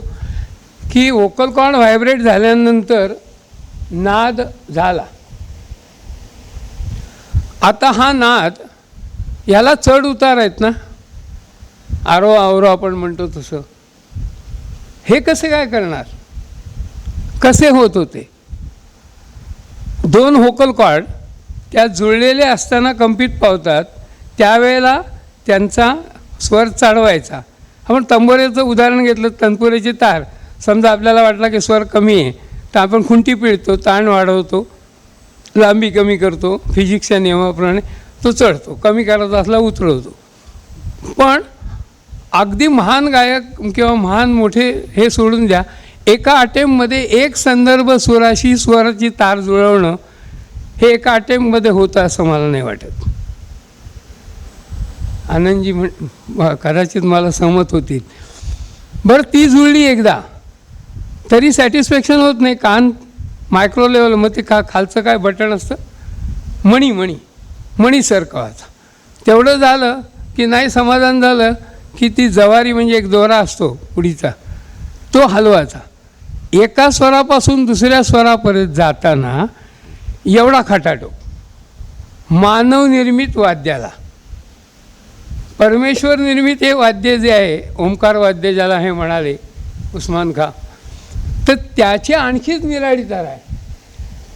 की व्होकल कॉर्ड व्हायब्रेट झाल्यानंतर नाद झाला. आता हा नाद याला चढ उतार आहेत ना, आरो आवरो आपण म्हणतो तसं. हे कसे काय करणार, कसे होत होते? 2 व्होकल कॉर्ड त्या जुळलेले असताना कंपित पावतात, त्यावेळेला त्यांचा स्वर चढवायचा. आपण तंबोऱ्याचं उदाहरण घेतलं, तनपुऱ्याची तार समजा आपल्याला वाटला की स्वर कमी आहे तर आपण खुंटी पिळतो, ताण वाढवतो, लांबी कमी करतो, फिजिक्सच्या नियमाप्रमाणे तो चढतो, कमी करायचा असला उतरवतो. पण अगदी महान गायक किंवा महान मोठे हे सोडून द्या, एका अटेम्पमध्ये एक संदर्भ सुराशी स्वराची तार जुळवणं हे एका अटेम्पमध्ये होतं असं मला नाही वाटत. आनंदजी कदाचित मला सहमत होतील. बरं, ती जुळली एकदा तरी सॅटिस्फॅक्शन होत नाही. कान मायक्रो लेवल, मग ते खालचं काय बटन असतं, मणी सरकवायचा. तेवढं झालं की नाही समाधान झालं की ती जवारी म्हणजे एक दोरा असतो पुढीचा, तो हलवायचा. एका स्वरापासून दुसऱ्या स्वरापर्यंत जाताना एवढा खटाटो. मानवनिर्मित वाद्याला. परमेश्वर निर्मित हे वाद्य जे आहे, ओंकार वाद्य ज्याला हे म्हणाले उस्मान खां, तर त्याची आणखीच निराळी तार आहे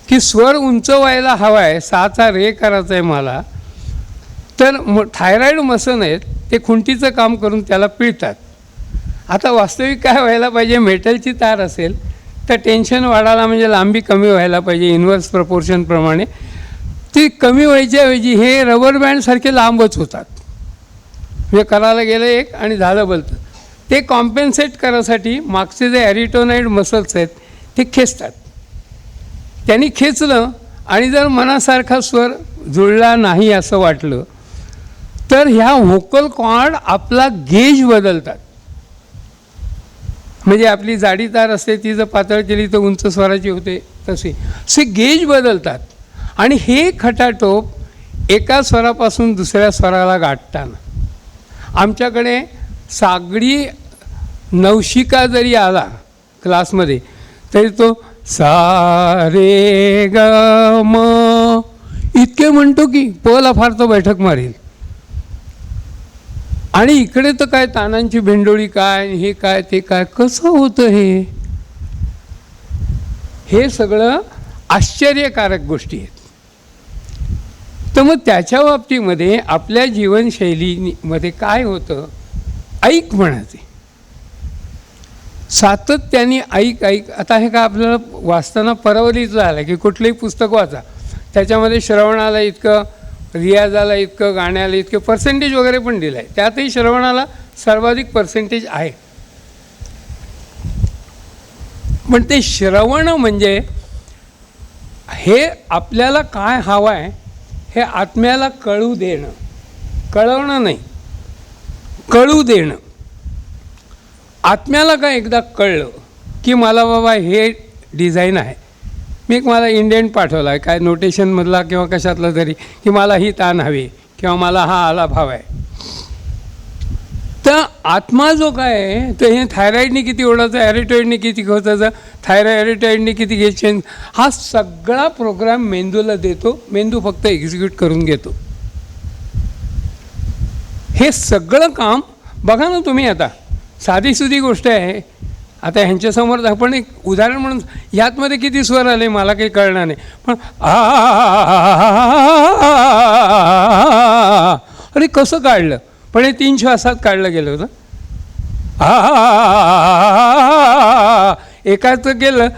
की स्वर उंच व्हायला हवा आहे, साचा रे करायचा आहे मला, तर थायरॉईड मसन आहेत ते खुंटीचं काम करून त्याला पिळतात. आता वास्तविक काय व्हायला पाहिजे, मेटलची तार असेल तर टेन्शन वाढायला म्हणजे लांबी कमी व्हायला पाहिजे इन्व्हर्स प्रपोर्शनप्रमाणे. ती कमी व्हायच्या ऐवजी हे रबर बँडसारखे लांबच होतात. म्हणजे करायला गेलं एक आणि झालं बोलतं. ते कॉम्पेन्सेट करायसाठी मागचे जे ॲरिटोनाइड मसल्स आहेत ते खेचतात. त्यांनी खेचलं आणि जर मनासारखा स्वर जुळला नाही असं वाटलं तर ह्या व्होकल कॉर्ड आपला गेज बदलतात. म्हणजे आपली जाडी तार असते ती जर पातळ केली तर उंच स्वराची होते, तसे गेज बदलतात. आणि हे खटाटोप एका स्वरापासून दुसऱ्या स्वराला गाठताना आमच्याकडे सागडी नवशिका जरी आला क्लासमध्ये तरी तो सा रे ग म इतके म्हणतो की पला फार तो बैठक मारेल. आणि इकडे तर काय तानांची भेंडोळी काय, हे काय ते काय, कसं होतं हे सगळं आश्चर्यकारक गोष्टी आहेत. तर मग त्याच्या बाबतीमध्ये आपल्या जीवनशैलीमध्ये काय होतं, ऐक म्हणायचे सातत्याने, ऐक. आता हे का आपल्याला वाचताना परवलीचं झालं की कुठलंही पुस्तक वाचा, त्याच्यामध्ये श्रवणाला इतकं, रियाजाला इतकं, गाण्याला इतकं पर्सेंटेज वगैरे पण दिलं आहे. त्यातही श्रवणाला सर्वाधिक पर्सेंटेज आहे. पण ते श्रवण म्हणजे हे आपल्याला काय हवं आहे हे आत्म्याला कळू देणं, कळवणं नाही, कळू देणं. आत्म्याला काय एकदा कळलं की मला बाबा हे डिझाईन आहे, मी एक मला इंडियन पाठवला आहे काय नोटेशनमधला किंवा कशातला तरी, की मला ही तान हवी किंवा मला हा आलाप हवा आहे, तर आत्मा जो काय आहे तर हे थायरॉईडने किती ओढायचं, ॲरिटॉईडने किती खोचायचं, ॲरिटॉईडने किती घ्यायचे, हा सगळा प्रोग्राम मेंदूला देतो. मेंदू फक्त एक्झिक्यूट करून घेतो. हे सगळं काम बघा ना तुम्ही. आता साधीसुधी गोष्ट आहे. आता ह्यांच्यासमोर आपण एक उदाहरण म्हणून, ह्यातमध्ये किती स्वर आले मला काही कळणार नाही, पण अरे कसं काढलं, पण हे 3 श्वासात काढलं गेलं होतं. एकाचं गेलं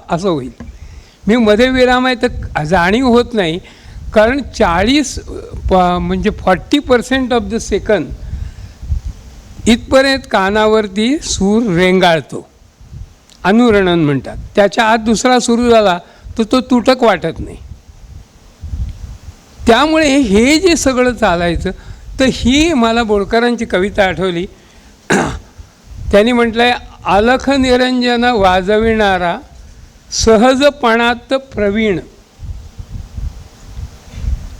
असं होईल. मी मध्ये विराम आहे तर जाणीव होत नाही, कारण 40 म्हणजे 40% ऑफ द सेकंद इथपर्यंत कानावरती सूर रेंगाळतो, अनुरणन म्हणतात. त्याच्या आत दुसरा सुरू झाला तर तो तुटक वाटत नाही. त्यामुळे हे जे सगळं चालायचं, तर ही मला बोरकरांची कविता आठवली. त्यांनी म्हटलं आहे, अलख निरंजन वाजविणारा सहजपणात प्रवीण.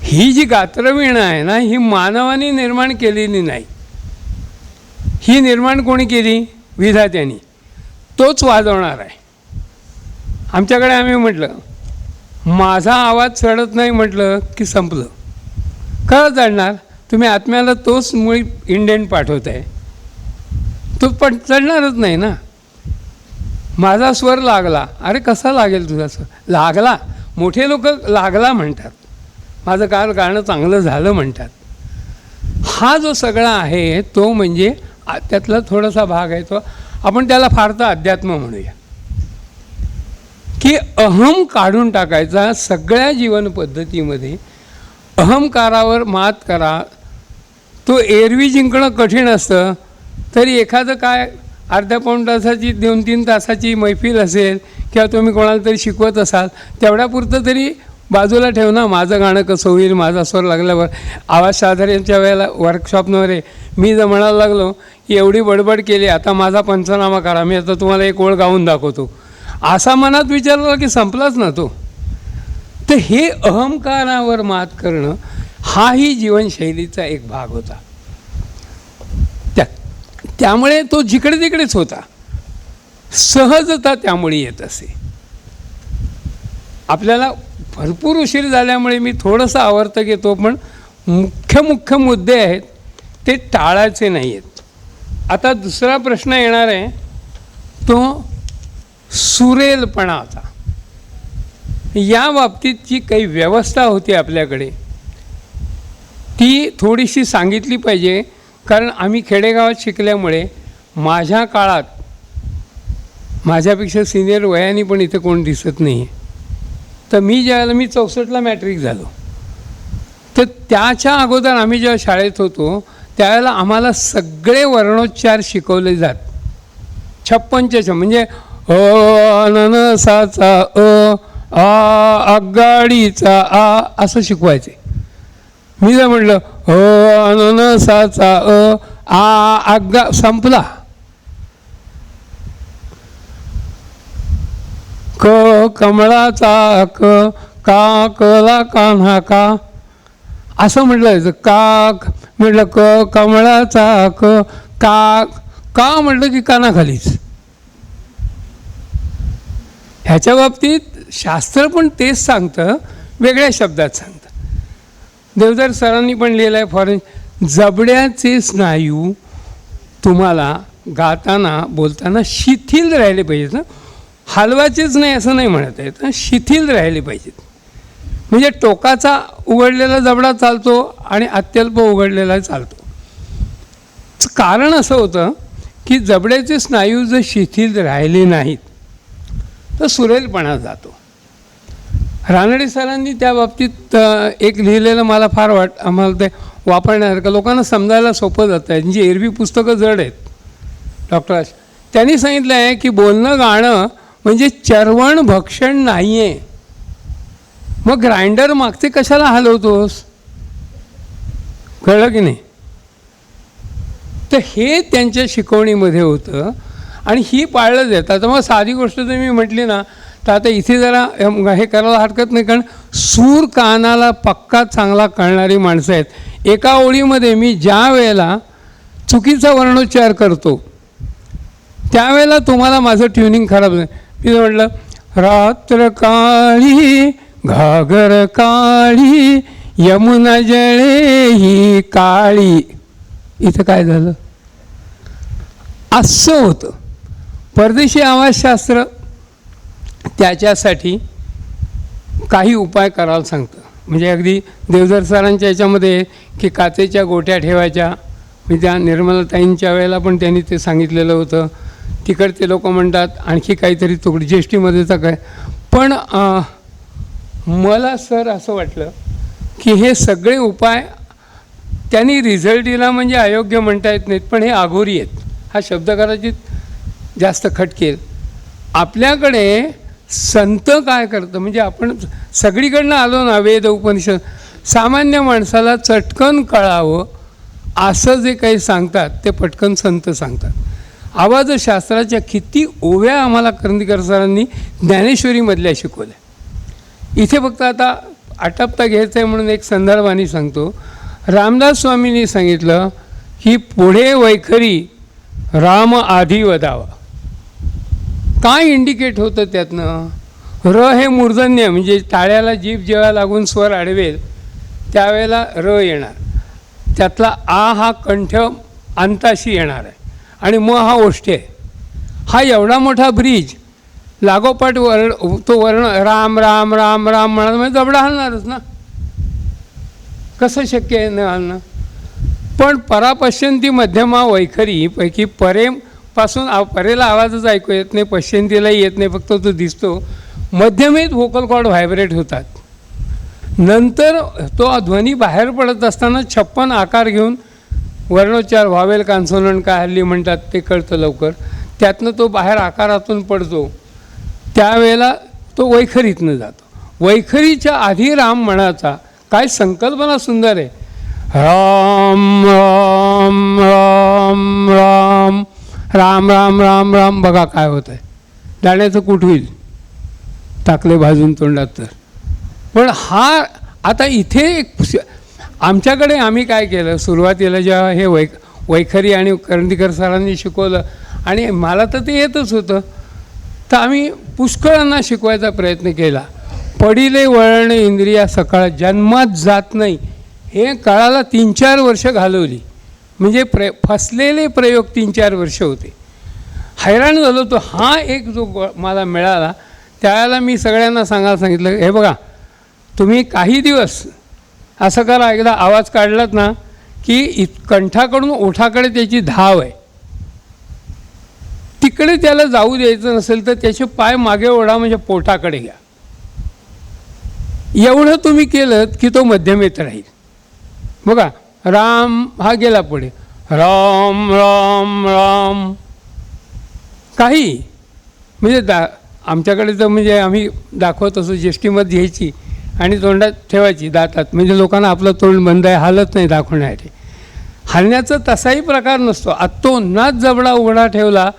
ही जी गात्रवीणा आहे ना, ही मानवाने निर्माण केलेली नाही. ही निर्माण कोणी केली? विधात्याने. तोच वाजवणार आहे. आमच्याकडे आम्ही म्हटलं माझा आवाज चढत नाही म्हटलं की संपलं. का चढणार? तुम्ही आत्म्याला तोच मुळी इंडियन पाठवत आहे, तो पण चढणारच नाही ना. माझा स्वर लागला, अरे कसा लागेल तुझा स्वर? लागला. मोठे लोक लागला म्हणतात, माझं काल गाणं चांगलं झालं म्हणतात. हा जो सगळा आहे तो म्हणजे त्यातला थोडासा भाग आहे तो आपण त्याला फार तर अध्यात्म म्हणूया, की अहम काढून टाकायचा. सगळ्या जीवन पद्धतीमध्ये अहंकारावर मात करा. तो एरवी जिंकणं कठीण असतं, तरी एखादं काय अर्ध्या पाऊण तासाची 2-3 तासाची मैफिल असेल किंवा तुम्ही कोणाला तरी शिकवत असाल, तेवढ्यापुरतं तरी बाजूला ठेव ना. माझं गाणं कसं होईल, माझा स्वर लागल्यावर. आवाज साधारणच्या वेळेला वर्कशॉपमध्ये मी जर म्हणायला लागलो की एवढी बडबड केली, आता माझा पंचनामा करा, मी आता तुम्हाला एक ओळ गाऊन दाखवतो, असा मनात विचारला की संपलाच ना तो. तर हे अहंकारावर मात करणं हाही जीवनशैलीचा एक भाग होता. त्यामुळे तो जिकडे तिकडेच होता. सहजता त्यामुळे येत असे. आपल्याला भरपूर उशीर झाल्यामुळे मी थोडंसं आवर्त घेतो, पण मुख्य मुद्दे आहेत ते टाळायचे नाही आहेत. आता दुसरा प्रश्न येणार आहे तो सुरेलपणाचा. या बाबतीत जी काही व्यवस्था होती आपल्याकडे ती थोडीशी सांगितली पाहिजे, कारण आम्ही खेडेगावात शिकल्यामुळे माझ्या काळात माझ्यापेक्षा सिनियर वयाने पण इथे कोण दिसत नाही आहे. तर मी 64ला मॅट्रिक झालो, तर त्याच्या अगोदर आम्ही जेव्हा शाळेत होतो त्यावेळेला आम्हाला सगळे वर्णोच्चार शिकवले जात. 56च्या म्हणजे अननसाचा आ आगगाडीचा आ असं शिकवायचे. मी जर म्हटलं अननसाचा आ आगगा संपला. क कमळाचा क का कला कान्हा का असं म्हटलं जायचं. का म्हटलं क कमळाचा क का का म्हटलं की कानाखालीच. ह्याच्या बाबतीत शास्त्र पण तेच सांगतं, वेगळ्या शब्दात सांगतं. देवधर सरांनी पण लिहिलं आहे फॉरेन, जबड्याचे स्नायू तुम्हाला गाताना बोलताना शिथिल राहिले पाहिजेत ना, हलवायचेच नाही असं नाही म्हणत आहेत, शिथिल राहिले पाहिजेत. म्हणजे टोकाचा उघडलेला जबडा चालतो आणि अत्यल्प उघडलेला चालतो. कारण असं होतं की जबड्याचे स्नायू जर शिथिल राहिले नाहीत तर सुरेलपणा जातो. रानडे सरांनी त्या बाबतीत एक लिहिलेलं मला फार आम्हाला ते वापरण्यासारखं, लोकांना समजायला सोपं जातं आहे. जी एरवी पुस्तकं जड आहेत डॉक्टर, त्यांनी सांगितलं आहे की बोलणं गाणं म्हणजे चरवण भक्षण नाही आहे. मग ग्राइंडर मागचे कशाला हलवतोस, कळलं की नाही. तर हे त्यांच्या शिकवणीमध्ये होतं आणि ही पाळलं जातं. तर मग साधी गोष्ट जर मी म्हटली ना तर आता इथे जरा हे करायला हरकत नाही, कारण सूर कानाला पक्का चांगला कळणारी माणसं आहेत. एका ओळीमध्ये मी ज्या वेळेला चुकीचा वर्णोच्चार करतो त्यावेळेला तुम्हाला माझं ट्युनिंग खराब नाही. मी म्हटलं रात्र काळी घागर काळी यमुना जळे ही काळी, इथं काय झालं असं होतं. परदेशी आवाजशास्त्र त्याच्यासाठी काही उपाय करायला सांगतं. म्हणजे अगदी देवधर सरांच्या याच्यामध्ये की काचेच्या गोट्या ठेवायच्या, म्हणजे त्या निर्मलाताईंच्या वेळेला पण त्यांनी ते सांगितलेलं होतं. तिकडचे लोक म्हणतात आणखी काहीतरी तुकडी ज्येष्ठीमध्ये तर काय. पण मला सर असं वाटलं की हे सगळे उपाय त्यांनी रिझल्ट दिला म्हणजे अयोग्य म्हणता येत नाहीत, पण हे अघोरी आहेत. हा शब्द कदाचित जास्त खटकेल. आपल्याकडे संत काय करतं, म्हणजे आपण सगळीकडनं आलो ना, वेद उपनिषद, सामान्य माणसाला चटकन कळावं असं जे काही सांगतात ते पटकन संत सांगतात. आवाजशास्त्राच्या किती ओव्या आम्हाला करंदीकर सरांनी ज्ञानेश्वरीमधल्या शिकवल्या. इथे फक्त आता आटपता घ्यायचं आहे म्हणून एक संदर्भाने सांगतो. रामदास स्वामींनी सांगितलं की पुढे वैखरी राम आधी वदावा. काय इंडिकेट होतं त्यातनं, र हे मूर्धन्य, म्हणजे टाळ्याला जीभ जेव्हा लागून स्वर अडवेल त्यावेळेला र येणार. त्यातला आ हा कंठ अंताशी येणार आहे आणि म हा ओष्ठे आहे. हा एवढा मोठा ब्रिज लागोपाठ तो वर्ण राम राम राम राम म्हणा, म्हणजे जबडा हलणारच ना, कसं शक्य आहे न हलणं. पण परापश्यंती मध्यमा वैखरी पैकी परेपासून परेला आवाजच ऐकू येत नाही, पश्यंतीलाही येत नाही, फक्त तो दिसतो. मध्यमेत व्होकल कॉर्ड व्हायब्रेट होतात. नंतर तो ध्वनी बाहेर पडत असताना 56 आकार घेऊन वर्णोच्चार व्हावेल कॉन्सोनंट काय हल्ली म्हणतात ते कळतं लवकर. त्यातनं तो बाहेर आकारातून पडतो, त्यावेळेला तो वैखरीतनं जातो. वैखरीच्या आधी राम म्हणाचा. काय संकल्पना सुंदर आहे. राम राम राम राम राम राम राम राम. बघा काय होत आहे, दाण्याचं कूट होईल टाकले भाजून तोंडात तर. पण हा आता इथे एक आमच्याकडे आम्ही काय केलं, सुरुवातीला जेव्हा हे वैखरी आणि करंदीकर सरांनी शिकवलं आणि मला तर ते येतच होतं, तर आम्ही पुष्कळांना शिकवायचा प्रयत्न केला. पडिले वळण इंद्रिया सकाळ जन्मात जात नाही, हे कळायला 3-4 वर्ष घालवली. म्हणजे फसलेले प्रयोग 3-4 वर्ष होते. हैराण झालो तो. हा एक जो मला मिळाला त्यावेळेला मी सगळ्यांना सांगितलं, हे बघा तुम्ही काही दिवस असं करा, एकदा आवाज काढलात ना की कंठाकडून ओठाकडे त्याची धाव आहे, तिकडे त्याला जाऊ द्यायचं नसेल तर त्याचे पाय मागे ओढा, म्हणजे पोटाकडे घ्या. एवढं तुम्ही केलं की तो मध्यमेत राहील. बघा राम हा गेला पुढे, राम राम राम काही म्हणजे आमच्याकडे तर म्हणजे आम्ही दाखवत असो, जेष्ठीमत घ्यायची आणि तोंडात ठेवायची दातात, म्हणजे लोकांना आपलं तोंड बंद आहे हालत नाही दाखवण्यासाठी. हलण्याचा तसाही प्रकार नसतो. आत्तो नाच जबडा उघडा ठेवला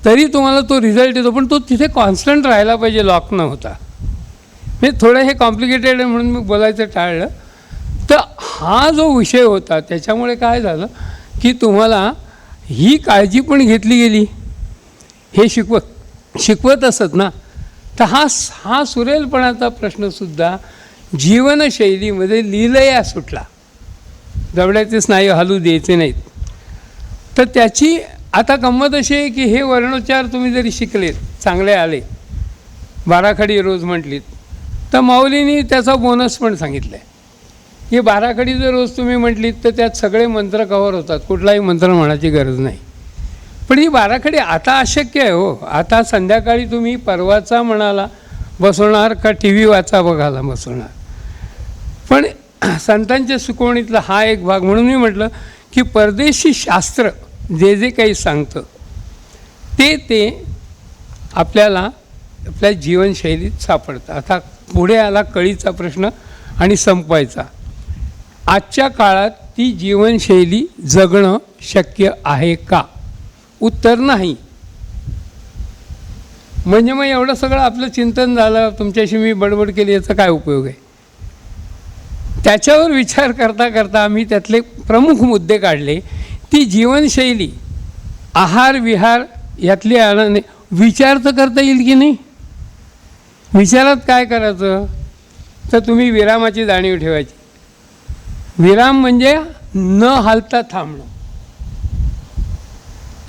तरी तुम्हाला तो रिझल्ट येतो, पण तो तिथे कॉन्स्टंट राहायला पाहिजे, लॉक न होता. म्हणजे थोडं हे कॉम्प्लिकेटेड आहे म्हणून मी बोलायचं टाळलं. तर हा जो विषय होता त्याच्यामुळे काय झालं की तुम्हाला ही काळजी पण घेतली गेली. हे शिकवत असत ना, तर हा सुरेलपणाचा प्रश्नसुद्धा जीवनशैलीमध्ये लिहिलंया सुटला. जबड्याचे स्नायू हलू द्यायचे नाहीत. तर त्याची आता गंमत अशी आहे की हे वर्णोच्चार तुम्ही जरी शिकलेत, चांगले आले, बाराखडी रोज म्हटलीत, तर माऊलींनी त्याचा बोनस पण सांगितला आहे की बाराखडी जर रोज तुम्ही म्हटलीत तर त्यात सगळे मंत्र कव्हर होतात, कुठलाही मंत्र म्हणायची गरज नाही. पण ही बाराखडी आता अशक्य आहे हो. आता संध्याकाळी तुम्ही परवाचा म्हणाला बसवणार का टी व्ही वाचा बघायला बसवणार. पण संतांच्या सुकवणीतला हा एक भाग म्हणून मी म्हटलं की परदेशी शास्त्र जे जे काही सांगतं ते आपल्याला आपल्या जीवनशैलीत सापडतं. आता पुढे आला कळीचा प्रश्न आणि संपवायचा. आजच्या काळात ती जीवनशैली जगणं शक्य आहे का? उत्तर नाही. म्हणजे मग एवढं सगळं आपलं चिंतन झालं, तुमच्याशी मी बडबड केली, याचा काय उपयोग आहे? त्याच्यावर विचार करता करता आम्ही त्यातले प्रमुख मुद्दे काढले. ती जीवनशैली आहार विहार यातली आनंद विचार तर करता येईल की नाही? विचारात काय करायचं तर तुम्ही विरामाची जाणीव ठेवायची. विराम म्हणजे न हालता थांबणं.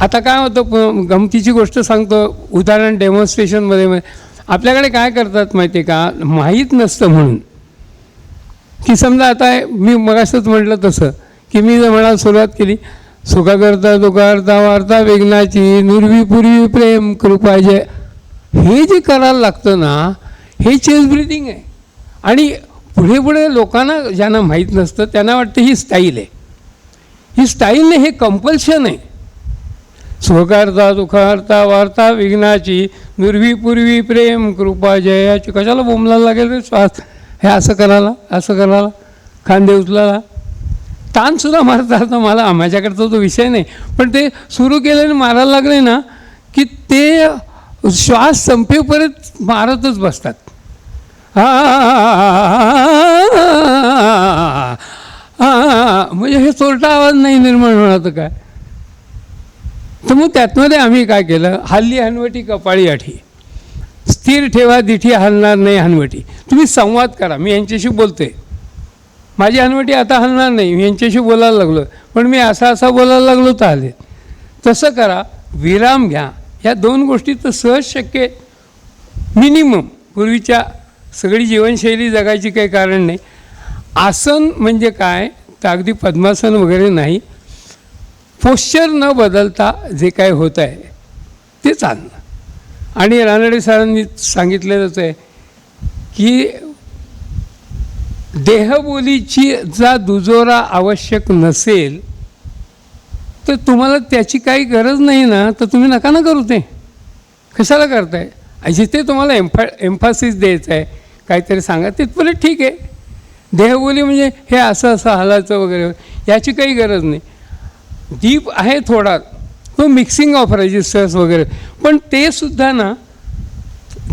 आता काय होतं, गमतीची गोष्ट सांगतो, उदाहरण डेमॉन्स्ट्रेशनमध्ये आपल्याकडे काय करतात माहिती आहे का, माहीत नसतं म्हणून की समजा आता मी मगाशीच म्हटलं तसं की मी जर म्हणायला सुरुवात केली, सुखा करता दुखा करता वार्ता वेगनाची नुरवी पूर्वी प्रेम कृपा जय, हे जे करायला लागतं ना, हे चेस्ट ब्रीथिंग आहे. आणि पुढे पुढे लोकांना ज्यांना माहीत नसतं त्यांना वाटतं ही स्टाईल आहे. ही स्टाईल नाही, हे कंपल्शन आहे. सुखकारता दुःखार्ता वार्ता विघ्नाची नुरवी पूर्वी प्रेम कृपा जयाची. कशाला बोंबलायला लागेल रे श्वास, हे असं करायला खांदे उचलायला ताणसुद्धा मारता आता मला माझ्याकडचा तो विषय नाही, पण ते सुरू केल्याने मारायला लागले ना की ते श्वास संपेपर्यंत मारतच बसतात. म्हणजे हे चोरटा आवाज नाही निर्माण होणार तर काय. तर मग त्यातमध्ये आम्ही काय केलं, हल्ली हनवटी कपाळी आठी, स्थिर ठेवा दिठी हलणार नाही हनवटी. तुम्ही संवाद करा. मी यांच्याशी बोलते, माझी हनवटी आता हलणार नाही, मी यांच्याशी बोलायला लागलो, पण मी असा बोलायला लागलो तर हले. तसं करा, विराम घ्या. ह्या 2 गोष्टी तर सहज शक्य आहे. मिनिमम पूर्वीच्या सगळी जीवनशैली जगायची काही कारण नाही. आसन म्हणजे काय तर अगदी पद्मासन वगैरे नाही, पोश्चर न बदलता जे काय होत आहे ते चालणं. आणि रानडे सरांनी सांगितलेलंच आहे की देहबोलीची जा दुजोरा आवश्यक नसेल तर तुम्हाला त्याची काही गरज नाही ना, तर तुम्ही नका ना करू. ते कशाला करताय? जिथे तुम्हाला एम्फासिस द्यायचं आहे, काहीतरी सांगा, तिथपर्यंत ठीक आहे. देहबोली म्हणजे हे असं हलायचं वगैरे याची काही गरज नाही. डीप आहे थोडा तो मिक्सिंग ऑफ रजिस्टर्स वगैरे, पण ते सुद्धा ना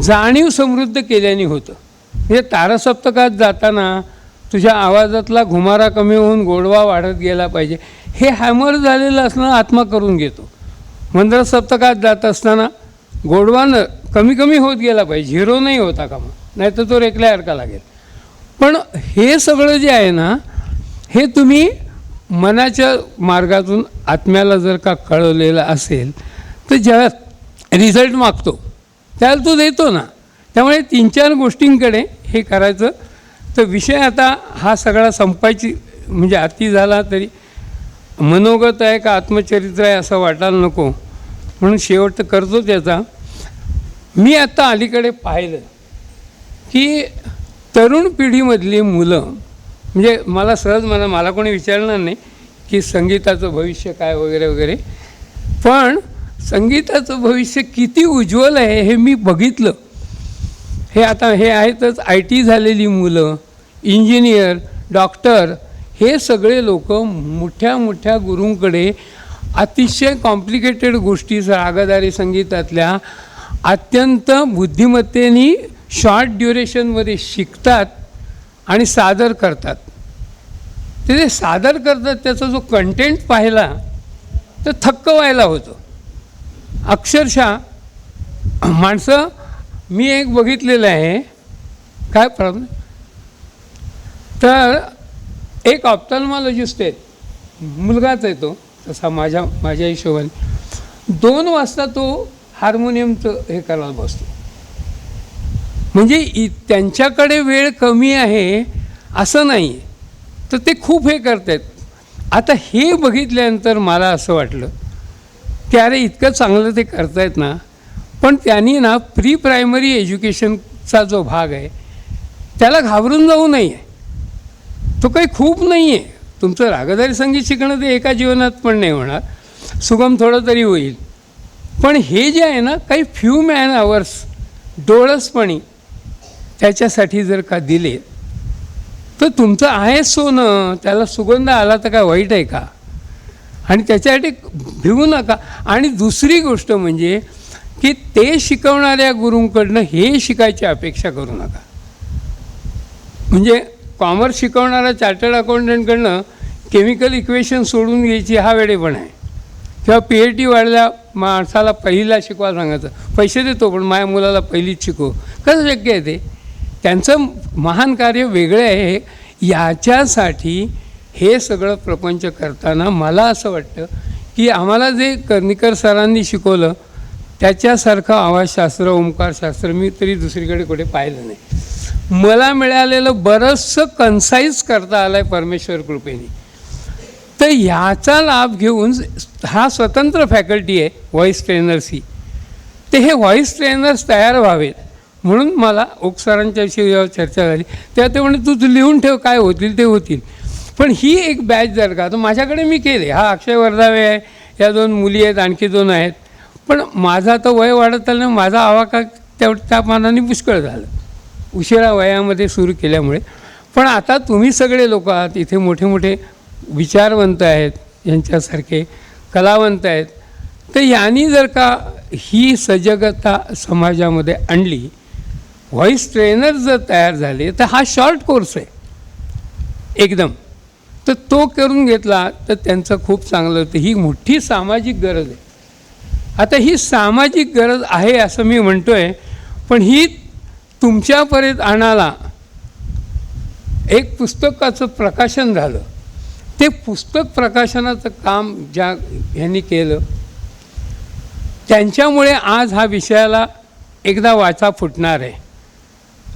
जाणीव समृद्ध केल्याने होतं. म्हणजे तारसप्तकात जाताना तुझ्या आवाजातला घुमारा कमी होऊन गोडवा वाढत गेला पाहिजे, हे हॅमर झालेलं असणं आत्मा करून घेतो. मंत्र सप्तकात जात असताना गोडवा कमी होत गेला पाहिजे, झिरो नाही होता कामा. नाहीतर तो रेकल्यासारखा लागेल. पण हे सगळं जे आहे ना, हे तुम्ही मनाच्या मार्गातून आत्म्याला जर का कळवलेलं असेल तर ज्या रिझल्ट मागतो त्याला तो देतो ना. त्यामुळे 3-4 गोष्टींकडे हे करायचं. तर विषय आता हा सगळा संपायची म्हणजे अति झाला तरी मनोगत आहे का आत्मचरित्र आहे असं वाटायला नको, म्हणून शेवट तर करतो त्याचा. मी आत्ता अलीकडे पाहिलं की तरुण पिढीमधली मुलं म्हणजे मला सहज मला कोणी विचारणार नाही की संगीताचं भविष्य काय वगैरे वगैरे, पण संगीताचं भविष्य किती उज्ज्वल आहे हे मी बघितलं. हे आता हे आहेतच IT झालेली मुलं, इंजिनियर, डॉक्टर, हे सगळे लोक मोठ्या मोठ्या गुरूंकडे अतिशय कॉम्प्लिकेटेड गोष्टी रागदारी संगीतातल्या अत्यंत बुद्धिमत्तेने शॉर्ट ड्युरेशनमध्ये शिकतात आणि सादर करतात. ते सादर करतात त्याचा जो कंटेंट पाहिला तर थक्क व्हायला होतं अक्षरशः. माणसं मी एक बघितलेलं आहे, काय प्रॉब्लेम, तर एक ऑप्थॅल्मॉलॉजिस्ट आहेत, मुलगाच आहे तो तसा माझ्या हिशोबाने. 2 वाजता तो हार्मोनियमचं हे करायला बसतो. म्हणजे त्यांच्याकडे वेळ कमी आहे असं नाही, तर ते खूप हे करत आहेत. आता हे बघितल्यानंतर मला असं वाटलं की अरे इतकं चांगलं ते करतायत ना, पण त्यांनी ना प्री प्रायमरी एज्युकेशनचा जो भाग आहे त्याला घाबरून जाऊ नये. तो काही खूप नाही आहे. तुमचं रागदारी संगीत शिकणं ते एका जीवनात पण नाही होणार, सुगम थोडं तरी होईल. पण हे जे आहे ना, काही फ्यू मॅन आवर्स डोळसपणी त्याच्यासाठी जर का दिले तर तुमचं आहे सोनं, त्याला सुगंध आला तर काय वाईट आहे का? आणि त्याच्यासाठी भिवू नका. आणि दुसरी गोष्ट म्हणजे की ते शिकवणाऱ्या गुरूंकडनं हे शिकायची अपेक्षा करू नका. म्हणजे कॉमर्स शिकवणारा चार्टर्ड अकाउंटंटकडनं केमिकल इक्वेशन सोडून घ्यायची हा वेडेपण आहे. किंवा PhD वाढल्या माणसाला पहिला शिकवा सांगायचं, पैसे देतो पण माझ्या मुलाला पहिलीच शिकव, कसं शक्य आहे ते? त्यांचं महान कार्य वेगळं आहे. याच्यासाठी हे सगळं प्रपंच करताना मला असं वाटतं की आम्हाला जे कर्णिकर सरांनी शिकवलं त्याच्यासारखं आवाजशास्त्र, ओंकारशास्त्र मी तरी दुसरीकडे कुठे पाहिलं नाही. मला मिळालेलं बरंचसं कन्साईज करता आलं आहे परमेश्वर कृपेने. तर ह्याचा लाभ घेऊन हा स्वतंत्र फॅकल्टी आहे व्हॉईस ट्रेनर्सही, ते हे व्हॉईस ट्रेनर्स तयार व्हावेत म्हणून मला ओक सरांच्याविषयी जेव्हा चर्चा झाली तेव्हा ते म्हणे तू लिहून ठेव, काय होतील ते होतील. पण ही एक बॅच जर का तर माझ्याकडे मी केले. हा अक्षय वर्धावे आहे, या 2 मुली आहेत, आणखी 2 आहेत. पण माझा तर वय वाढत आलं, माझा आवाका त्या मानाने पुष्कळ झालं उशिरा वयामध्ये सुरू केल्यामुळे. पण आता तुम्ही सगळे लोक आहात इथे, मोठे मोठे विचारवंत आहेत, यांच्यासारखे कलावंत आहेत. तर यांनी जर का ही सजगता समाजामध्ये आणली, व्हॉईस ट्रेनर जर तयार झाले तर हा शॉर्ट कोर्स आहे एकदम, तर तो करून घेतला तर त्यांचं खूप चांगलं होतं. ही मोठी सामाजिक गरज आहे. आता ही सामाजिक गरज आहे असं मी म्हणतो आहे, पण ही तुमच्यापर्यंत आणायला एक पुस्तकाचं प्रकाशन झालं. ते पुस्तक प्रकाशनाचं काम ज्या ह्यांनी केलं त्यांच्यामुळे आज हा विषयाला एकदा वाचा फुटणार आहे.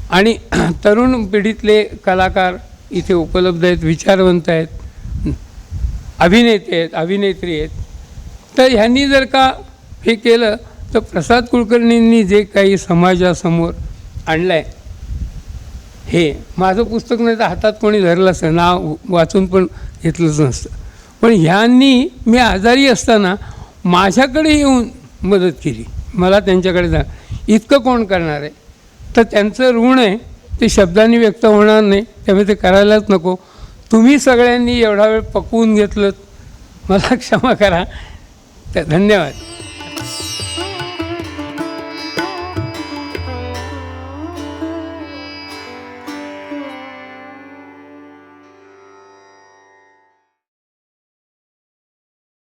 आणि तरुण पिढीतले कलाकार इथे उपलब्ध आहेत, विचारवंत आहेत, अभिनेते आहेत, अभिनेत्री आहेत. तर ह्यांनी जर का हे केलं तर प्रसाद कुलकर्णींनी जे काही समाजासमोर आणलं आहे, हे माझं पुस्तक नाही तर हातात कोणी धरलं असतं, नाव वाचून पण घेतलंच नसतं. पण ह्यांनी मी आजारी असताना माझ्याकडे येऊन मदत केली. मला त्यांच्याकडे जा, इतकं कोण करणार आहे? तर त्यांचं ऋण आहे, ते शब्दांनी व्यक्त होणार नाही, त्यामुळे ते करायलाच नको. तुम्ही सगळ्यांनी एवढा वेळ पकवून घेतलं, मला क्षमा करा. धन्यवाद.